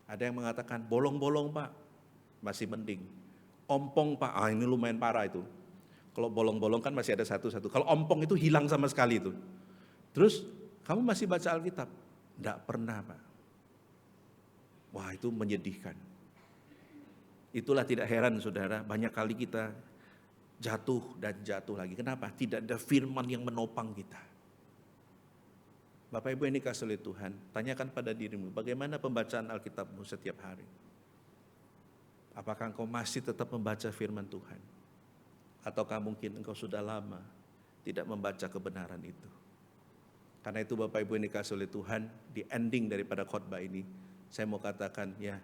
Ada yang mengatakan, bolong-bolong Pak, masih mending. Ompong Pak, ini lumayan parah itu. Kalau bolong-bolong kan masih ada satu-satu. Kalau ompong itu hilang sama sekali itu. Terus, kamu masih baca Alkitab? Tidak pernah Pak. Wah itu menyedihkan. Itulah tidak heran saudara, banyak kali kita jatuh dan jatuh lagi. Kenapa? Tidak ada firman yang menopang kita. Bapak Ibu yang dikasihi oleh Tuhan, tanyakan pada dirimu, bagaimana pembacaan Alkitabmu setiap hari? Apakah engkau masih tetap membaca firman Tuhan? Ataukah mungkin engkau sudah lama tidak membaca kebenaran itu? Karena itu Bapak Ibu yang dikasihi oleh Tuhan, di ending daripada khotbah ini, saya mau katakan ya,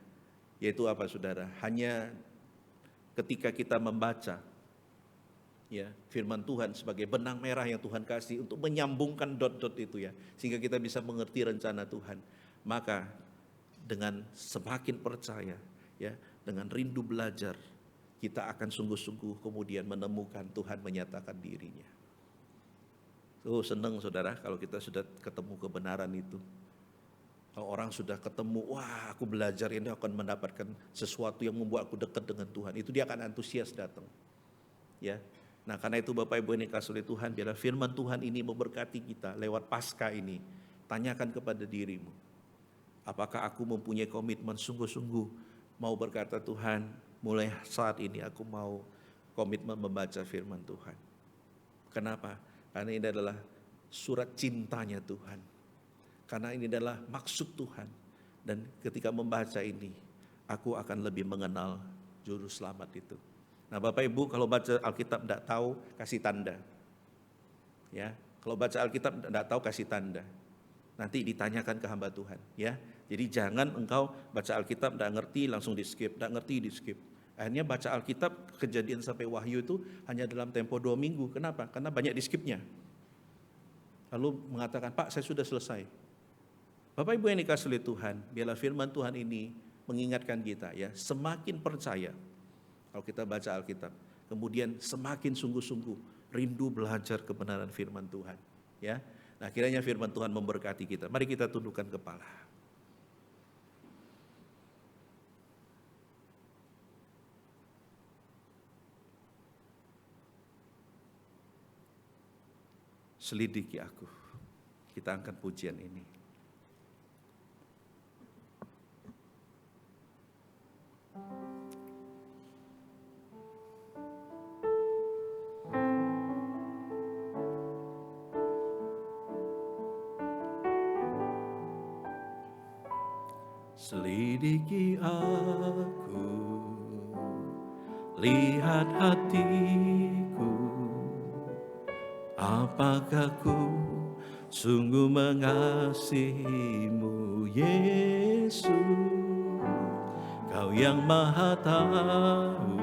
yaitu apa saudara? Hanya ketika kita membaca ya firman Tuhan sebagai benang merah yang Tuhan kasih untuk menyambungkan dot-dot itu ya, sehingga kita bisa mengerti rencana Tuhan. Maka dengan semakin percaya ya, dengan rindu belajar, kita akan sungguh-sungguh kemudian menemukan Tuhan menyatakan dirinya. Senang saudara kalau kita sudah ketemu kebenaran itu. Kalau orang sudah ketemu, wah aku belajar ini akan mendapatkan sesuatu yang membuat aku dekat dengan Tuhan. Itu dia akan antusias datang. Ya. Nah karena itu Bapak Ibu yang dikasihi oleh Tuhan, biarlah firman Tuhan ini memberkati kita lewat Paskah ini. Tanyakan kepada dirimu, apakah aku mempunyai komitmen sungguh-sungguh mau berkata Tuhan, mulai saat ini aku mau komitmen membaca firman Tuhan. Kenapa? Karena ini adalah surat cintanya Tuhan. Karena ini adalah maksud Tuhan. Dan ketika membaca ini, aku akan lebih mengenal juru selamat itu. Nah Bapak Ibu kalau baca Alkitab tidak tahu, kasih tanda. Ya, kalau baca Alkitab tidak tahu, kasih tanda. Nanti ditanyakan ke hamba Tuhan. Ya, jadi jangan engkau baca Alkitab tidak ngerti langsung di skip, tidak ngerti di skip. Akhirnya baca Alkitab Kejadian sampai Wahyu itu hanya dalam tempo 2 minggu. Kenapa? Karena banyak di skipnya. Lalu mengatakan, Pak saya sudah selesai. Bapak Ibu yang dikasihi oleh Tuhan, biarlah firman Tuhan ini mengingatkan kita ya, semakin percaya kalau kita baca Alkitab, kemudian semakin sungguh-sungguh rindu belajar kebenaran firman Tuhan. Ya, nah kiranya firman Tuhan memberkati kita. Mari kita tundukkan kepala. Selidiki aku. Kita angkat pujian ini. Selidiki aku, lihat hatiku, apakah ku sungguh mengasihimu Yesus, Kau yang Maha Tahu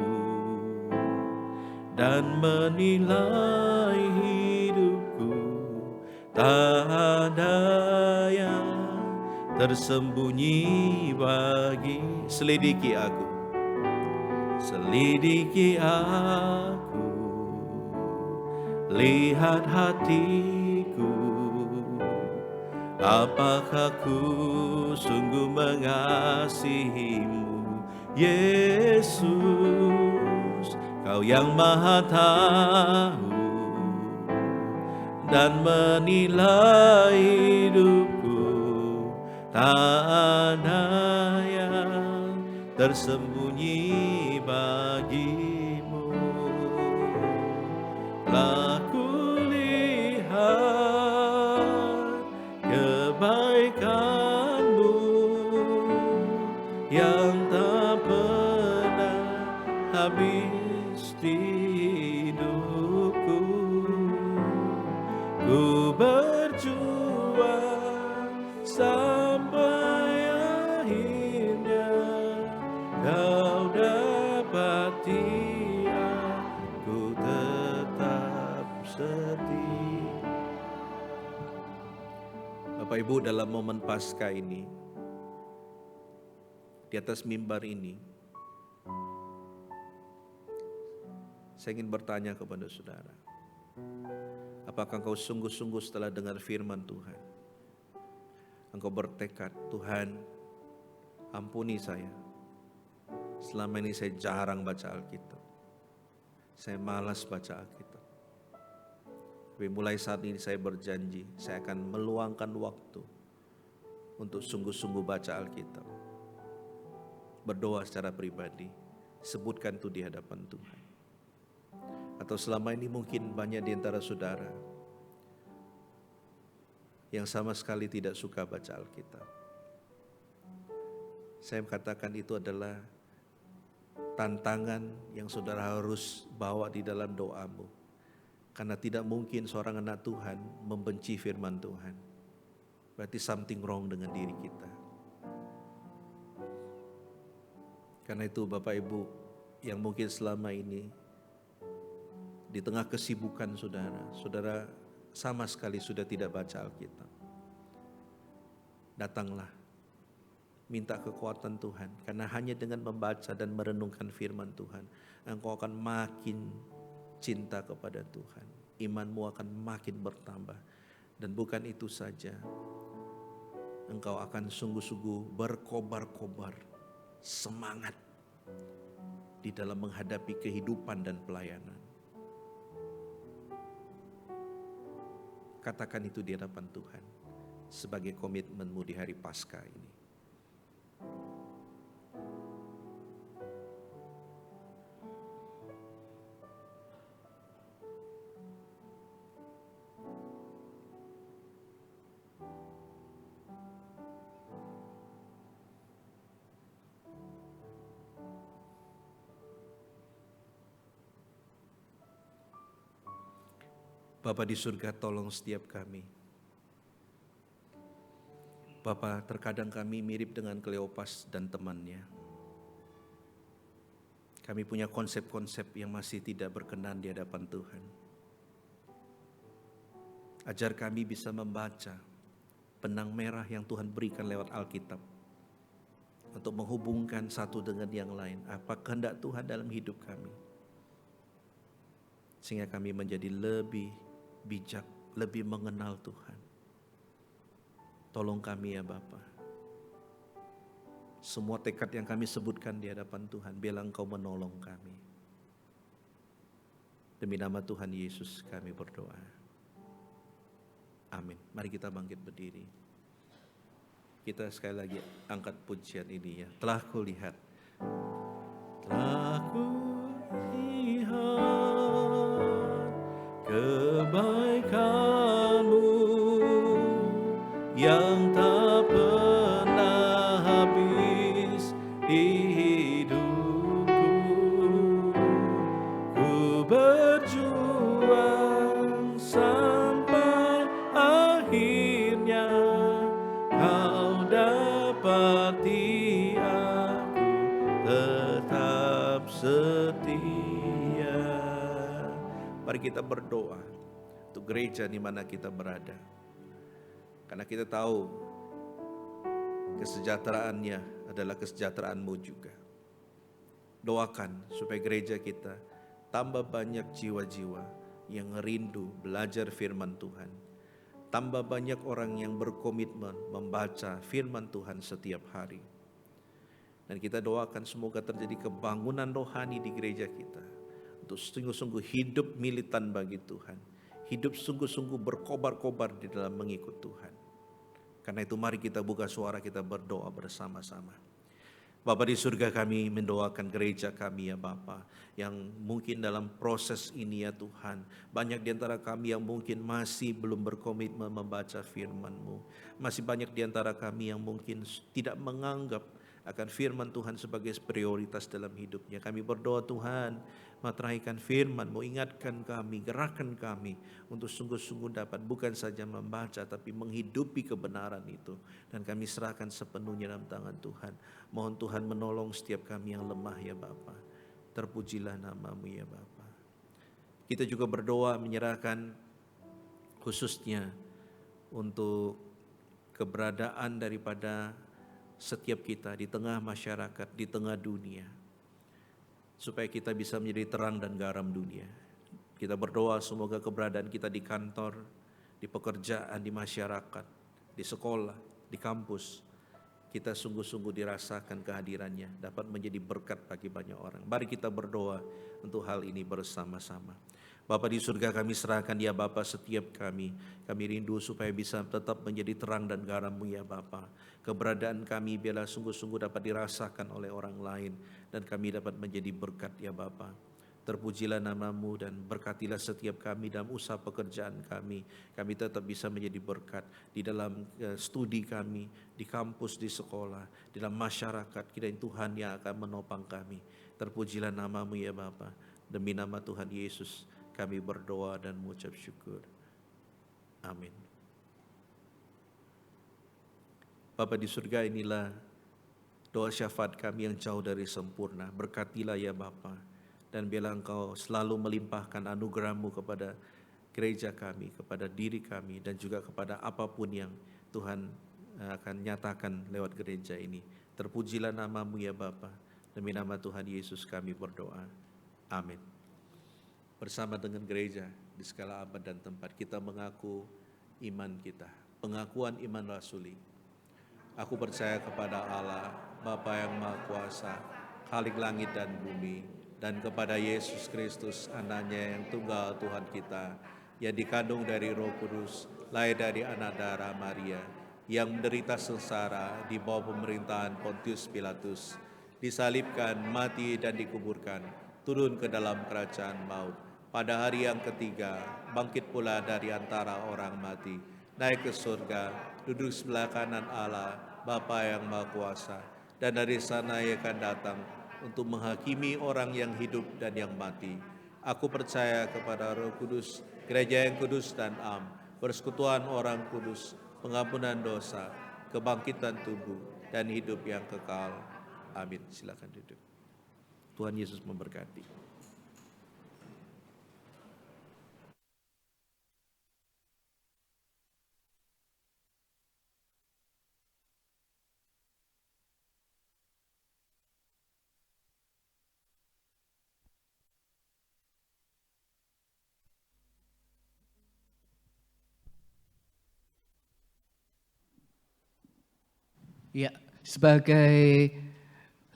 dan menilai hidupku, tak ada yang tersembunyi bagi. Selidiki aku, selidiki aku, lihat hatiku, apakah ku sungguh mengasihimu Yesus, Kau yang Maha Tahu dan menilai hidupku, tak ada yang tersembunyi bagimu. Telah kulihat kebaikanmu yang tak pernah habis di hidupku. Ku berjuang sampai akhirnya Kau dapati aku tetap setia. Bapak Ibu, dalam momen Paskah ini, di atas mimbar ini, saya ingin bertanya kepada saudara, apakah engkau sungguh-sungguh setelah dengar firman Tuhan, engkau bertekad, Tuhan ampuni saya, selama ini saya jarang baca Alkitab, saya malas baca Alkitab, tapi mulai saat ini saya berjanji, saya akan meluangkan waktu untuk sungguh-sungguh baca Alkitab. Berdoa secara pribadi, sebutkan itu di hadapan Tuhan. Atau selama ini mungkin banyak di antara saudara yang sama sekali tidak suka baca Alkitab. Saya katakan itu adalah tantangan yang saudara harus bawa di dalam doamu. Karena tidak mungkin seorang anak Tuhan membenci firman Tuhan. Berarti something wrong dengan diri kita. Karena itu Bapak Ibu yang mungkin selama ini di tengah kesibukan saudara sama sekali sudah tidak baca Alkitab. Datanglah, minta kekuatan Tuhan. Karena hanya dengan membaca dan merenungkan firman Tuhan, engkau akan makin cinta kepada Tuhan. Imanmu akan makin bertambah. Dan bukan itu saja, engkau akan sungguh-sungguh berkobar-kobar semangat di dalam menghadapi kehidupan dan pelayanan. Katakan itu di hadapan Tuhan sebagai komitmenmu di hari Paskah ini. Bapa di surga, tolong setiap kami. Bapa, terkadang kami mirip dengan Kleopas dan temannya. Kami punya konsep-konsep yang masih tidak berkenan di hadapan Tuhan. Ajar kami bisa membaca benang merah yang Tuhan berikan lewat Alkitab untuk menghubungkan satu dengan yang lain. Apa kehendak Tuhan dalam hidup kami, sehingga kami menjadi lebih bijak, lebih mengenal Tuhan. Tolong kami ya Bapa. Semua tekad yang kami sebutkan di hadapan Tuhan, biarlah Engkau menolong kami. Demi nama Tuhan Yesus kami berdoa. Amin. Mari kita bangkit berdiri. Kita sekali lagi angkat pujian ini ya. Telah kulihat kebaikan-Mu yang tak pernah habis di hidupku. Ku berjuang sampai akhirnya Kau dapati aku tetap setia. Mari kita berdoa untuk gereja di mana kita berada. Karena kita tahu kesejahteraannya adalah kesejahteraan-Mu juga. Doakan supaya gereja kita tambah banyak jiwa-jiwa yang rindu belajar firman Tuhan. Tambah banyak orang yang berkomitmen membaca firman Tuhan setiap hari. Dan kita doakan semoga terjadi kebangunan rohani di gereja kita. Untuk sungguh-sungguh hidup militan bagi Tuhan. Hidup sungguh-sungguh berkobar-kobar di dalam mengikut Tuhan. Karena itu mari kita buka suara, kita berdoa bersama-sama. Bapa di surga, kami mendoakan gereja kami ya Bapa, yang mungkin dalam proses ini ya Tuhan, banyak di antara kami yang mungkin masih belum berkomitmen membaca firman-Mu. Masih banyak di antara kami yang mungkin tidak menganggap akan firman Tuhan sebagai prioritas dalam hidupnya. Kami berdoa Tuhan, materaikan firman-Mu, ingatkan kami, gerakkan kami untuk sungguh-sungguh dapat bukan saja membaca tapi menghidupi kebenaran itu. Dan kami serahkan sepenuhnya dalam tangan Tuhan. Mohon Tuhan menolong setiap kami yang lemah ya Bapa. Terpujilah nama-Mu ya Bapa. Kita juga berdoa menyerahkan khususnya untuk keberadaan daripada setiap kita di tengah masyarakat, di tengah dunia. Supaya kita bisa menjadi terang dan garam dunia. Kita berdoa semoga keberadaan kita di kantor, di pekerjaan, di masyarakat, di sekolah, di kampus, kita sungguh-sungguh dirasakan kehadirannya, dapat menjadi berkat bagi banyak orang. Mari kita berdoa untuk hal ini bersama-sama. Bapa di surga, kami serahkan ya Bapa setiap kami. Kami rindu supaya bisa tetap menjadi terang dan garam-Mu ya Bapa. Keberadaan kami biarlah sungguh-sungguh dapat dirasakan oleh orang lain. Dan kami dapat menjadi berkat ya Bapa. Terpujilah nama-Mu dan berkatilah setiap kami dalam usaha pekerjaan kami. Kami tetap bisa menjadi berkat di dalam studi kami, di kampus, di sekolah, di dalam masyarakat. Kiranya Tuhan yang akan menopang kami. Terpujilah nama-Mu ya Bapa. Demi nama Tuhan Yesus kami berdoa dan mengucap syukur. Amin. Bapa di surga, inilah doa syafaat kami yang jauh dari sempurna. Berkatilah ya Bapa, dan biarlah Engkau selalu melimpahkan anugerah-Mu kepada gereja kami, kepada diri kami, dan juga kepada apapun yang Tuhan akan nyatakan lewat gereja ini. Terpujilah nama-Mu ya Bapa. Demi nama Tuhan Yesus kami berdoa. Amin. Bersama dengan gereja di segala abad dan tempat, kita mengaku iman kita. Pengakuan iman rasuli. Aku percaya kepada Allah, Bapa yang Maha Kuasa, Khalik langit dan bumi, dan kepada Yesus Kristus, anaknya yang tunggal Tuhan kita, yang dikandung dari Roh Kudus, lahir dari anak darah Maria, yang menderita sengsara di bawah pemerintahan Pontius Pilatus, disalibkan, mati dan dikuburkan, turun ke dalam kerajaan maut. Pada hari yang ketiga, bangkit pula dari antara orang mati, naik ke surga, duduk sebelah kanan Allah, Bapa yang Maha Kuasa, dan dari sana Ia akan datang untuk menghakimi orang yang hidup dan yang mati. Aku percaya kepada Roh Kudus, gereja yang kudus dan am, persekutuan orang kudus, pengampunan dosa, kebangkitan tubuh, dan hidup yang kekal. Amin. Silakan duduk. Tuhan Yesus memberkati. Ya, sebagai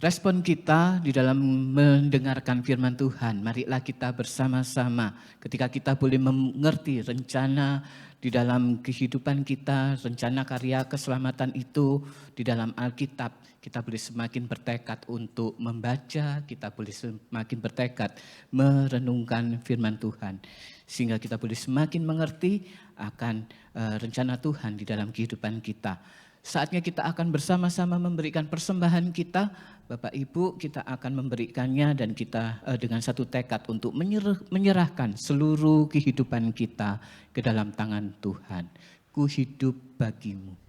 respon kita di dalam mendengarkan firman Tuhan, marilah kita bersama-sama ketika kita boleh mengerti rencana di dalam kehidupan kita, rencana karya keselamatan itu di dalam Alkitab, kita boleh semakin bertekad untuk membaca, kita boleh semakin bertekad merenungkan firman Tuhan, sehingga kita boleh semakin mengerti akan rencana Tuhan di dalam kehidupan kita. Saatnya kita akan bersama-sama memberikan persembahan kita, Bapak Ibu, kita akan memberikannya dan kita dengan satu tekad untuk menyerahkan seluruh kehidupan kita ke dalam tangan Tuhan. Ku hidup bagimu.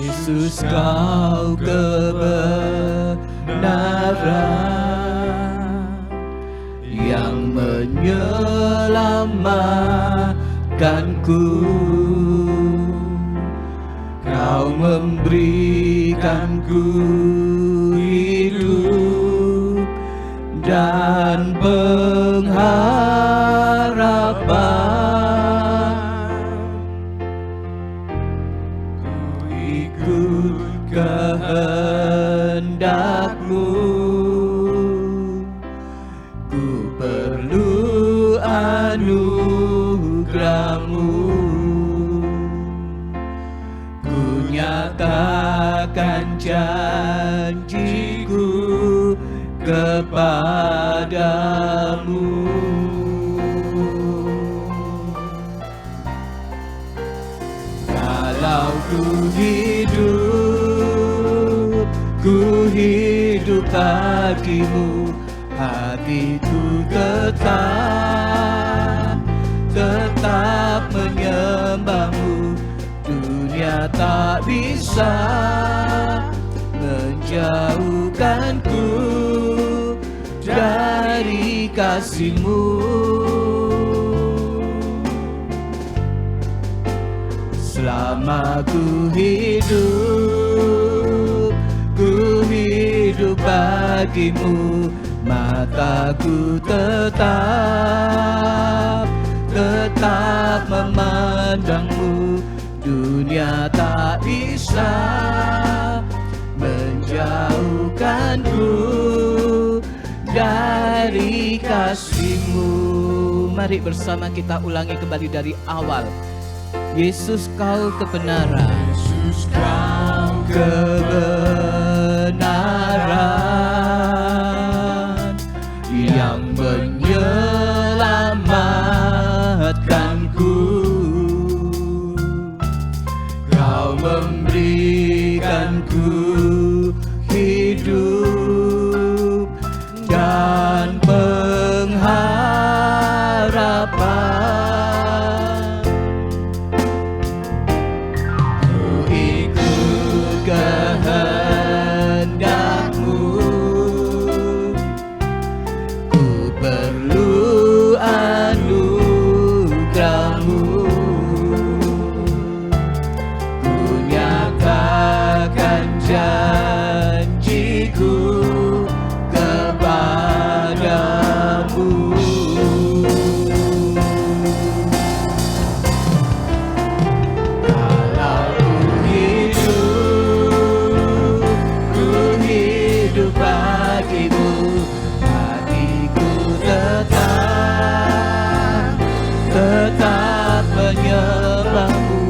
Yesus, Kau kebenaran yang menyelamatkanku. Kau memberikanku hidup dan pengharapan. Kehendak-Mu, ku perlu anugerah-Mu, ku nyatakan janjiku kepadamu. Kalau ku hidup bagimu, hatiku tetap menyembah-Mu. Dunia tak bisa menjauhkanku dari kasih-Mu. Selama ku hidup bagimu, mataku tetap memandang-Mu. Dunia tak bisa menjauhkanku dari kasih-Mu. Mari bersama kita ulangi kembali dari awal. Yesus, Kau kebenaran. Yesus, Kau Kebenaran yang menyelamatkanku. Kau memberikanku hidup dan pengharapan. Ku ikut kehendak-Mu. Ku perlu anugerah-Mu. Ku nyatakan janjiku kepadamu. Kalau ku hidup bagimu, hatiku tetap menyembah-Mu.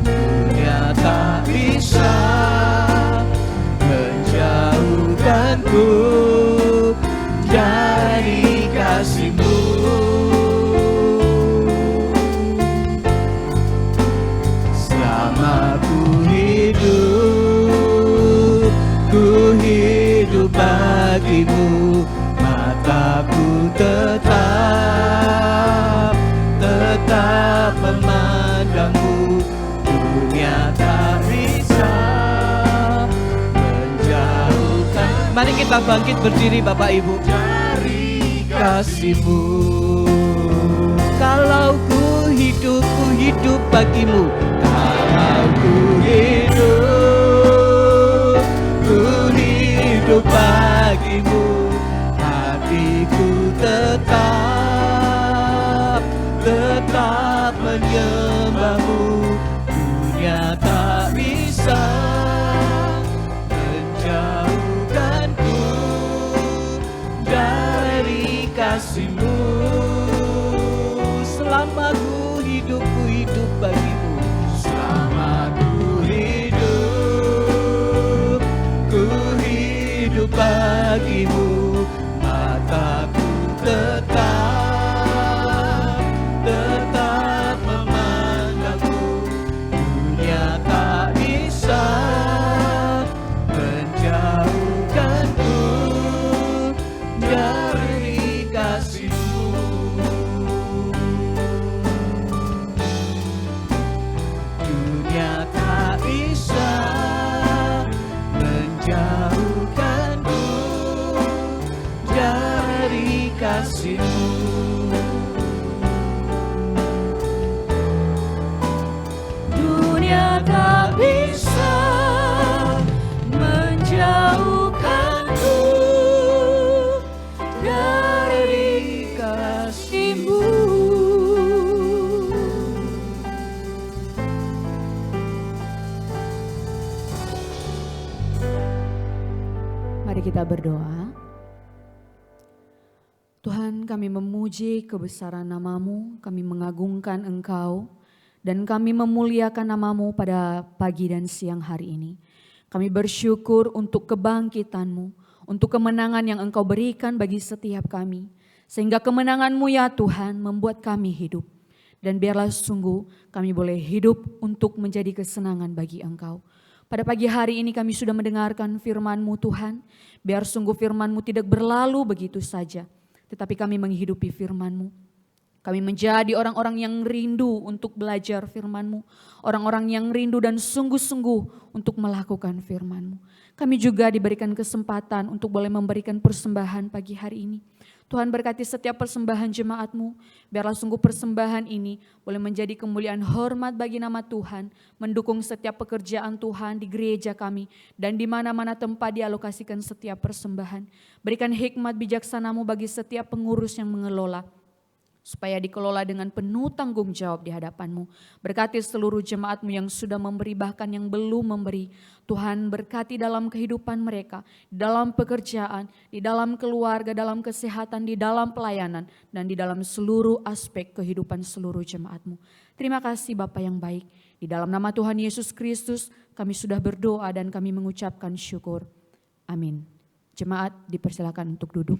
Dunia tak bisa menjauhkanku dari kasih-Mu. Selama ku hidup bagimu, mataku tetap memandang-Mu. Dunia tak bisa menjauhkan. Mari kita bangkit berdiri Bapak Ibu. Dari kasih-Mu. Kalau ku hidup bagimu. Kalau ku hidup bagimu, hatiku tetap menyembah-Mu. Dunia tak bisa menjauhkanku dari kasih-Mu. Selama ku hidup bagimu. Selama ku hidup bagimu, mataku tetap memandang-Mu. Dunia tak bisa menjauhkanku dari kasih-Mu. Dunia tak bisa menjauhkanku dari kasih-Mu. Dunia tak bisa menjauhkanku dari kasih-Mu. Mari kita berdoa. Tuhan, kami memuji kebesaran nama-Mu, kami mengagungkan Engkau, dan kami memuliakan nama-Mu pada pagi dan siang hari ini. Kami bersyukur untuk kebangkitan-Mu, untuk kemenangan yang Engkau berikan bagi setiap kami. Sehingga kemenangan-Mu ya Tuhan membuat kami hidup. Dan biarlah sungguh kami boleh hidup untuk menjadi kesenangan bagi Engkau. Pada pagi hari ini kami sudah mendengarkan firman-Mu Tuhan. Biar sungguh firman-Mu tidak berlalu begitu saja. Tetapi kami menghidupi firman-Mu. Kami menjadi orang-orang yang rindu untuk belajar firman-Mu. Orang-orang yang rindu dan sungguh-sungguh untuk melakukan firman-Mu. Kami juga diberikan kesempatan untuk boleh memberikan persembahan pagi hari ini. Tuhan berkati setiap persembahan jemaat-Mu. Biarlah sungguh persembahan ini boleh menjadi kemuliaan hormat bagi nama Tuhan. Mendukung setiap pekerjaan Tuhan di gereja kami. Dan di mana-mana tempat dialokasikan setiap persembahan. Berikan hikmat bijaksana-Mu bagi setiap pengurus yang mengelola. supaya dikelola dengan penuh tanggung jawab di hadapan-Mu. Berkati seluruh jemaat-Mu yang sudah memberi bahkan yang belum memberi. Tuhan berkati dalam kehidupan mereka, dalam pekerjaan, di dalam keluarga, dalam kesehatan, di dalam pelayanan, dan di dalam seluruh aspek kehidupan seluruh jemaat-Mu. Terima kasih Bapa yang baik. Di dalam nama Tuhan Yesus Kristus kami sudah berdoa dan kami mengucapkan syukur. Amin. Jemaat dipersilakan untuk duduk.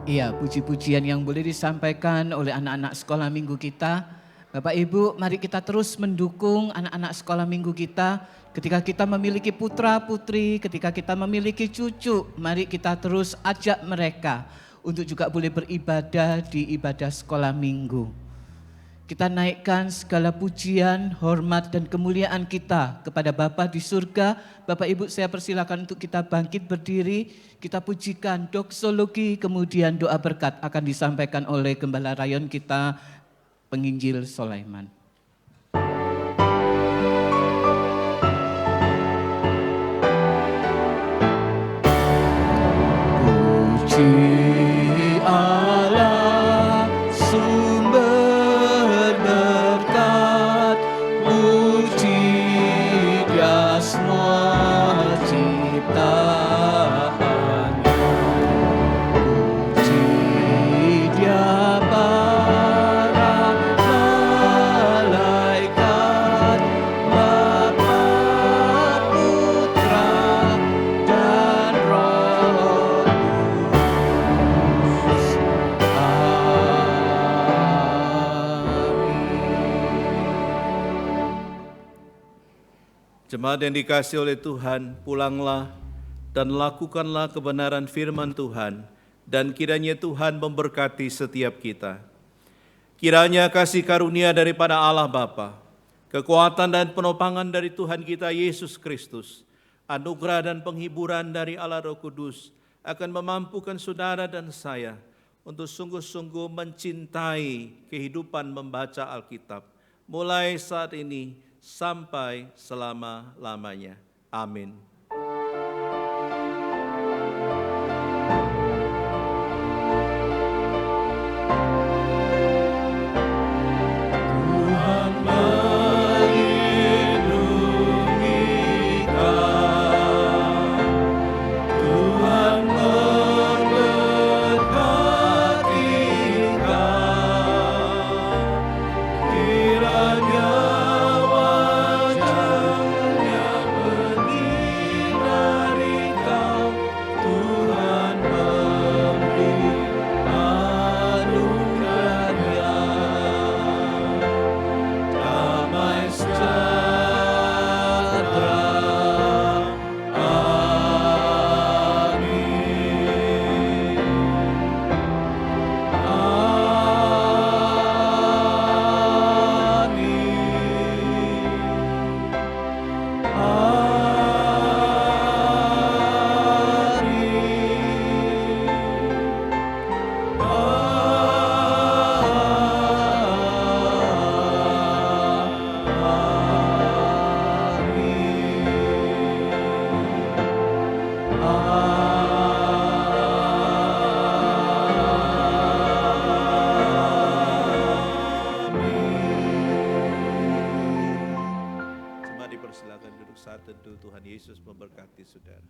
Iya, puji-pujian yang boleh disampaikan oleh anak-anak sekolah minggu kita. Bapak Ibu, mari kita terus mendukung anak-anak sekolah minggu kita. Ketika kita memiliki putra-putri, ketika kita memiliki cucu, mari kita terus ajak mereka untuk juga boleh beribadah di ibadah sekolah minggu. Kita naikkan segala pujian, hormat dan kemuliaan kita kepada Bapa di surga. Bapak Ibu, saya persilakan untuk kita bangkit berdiri. Kita pujikan doksologi, kemudian doa berkat akan disampaikan oleh Gembala Rayon kita, Penginjil Sulaiman. Puji Allah, sumber berkat, puji Dia semua ciptaannya, puji Dia para malaikat, Bapa, Putra, dan Roh Kudus. Jemaat yang dikasihi oleh Tuhan, pulanglah dan lakukanlah kebenaran firman Tuhan, dan kiranya Tuhan memberkati setiap kita. Kiranya kasih karunia daripada Allah Bapa, kekuatan dan penopangan dari Tuhan kita Yesus Kristus, anugerah dan penghiburan dari Allah Roh Kudus akan memampukan saudara dan saya untuk sungguh-sungguh mencintai kehidupan membaca Alkitab, mulai saat ini sampai selama-lamanya. Amin. Tuhan melindungi kau, Tuhan memberkati kau, kiranya wajah-Nya menyinari kau, Tuhan memberi anugerah-Nya. Damai sejahtera, amin. Jemaat dipersilakan duduk saat teduh. Tuhan Yesus memberkati saudara.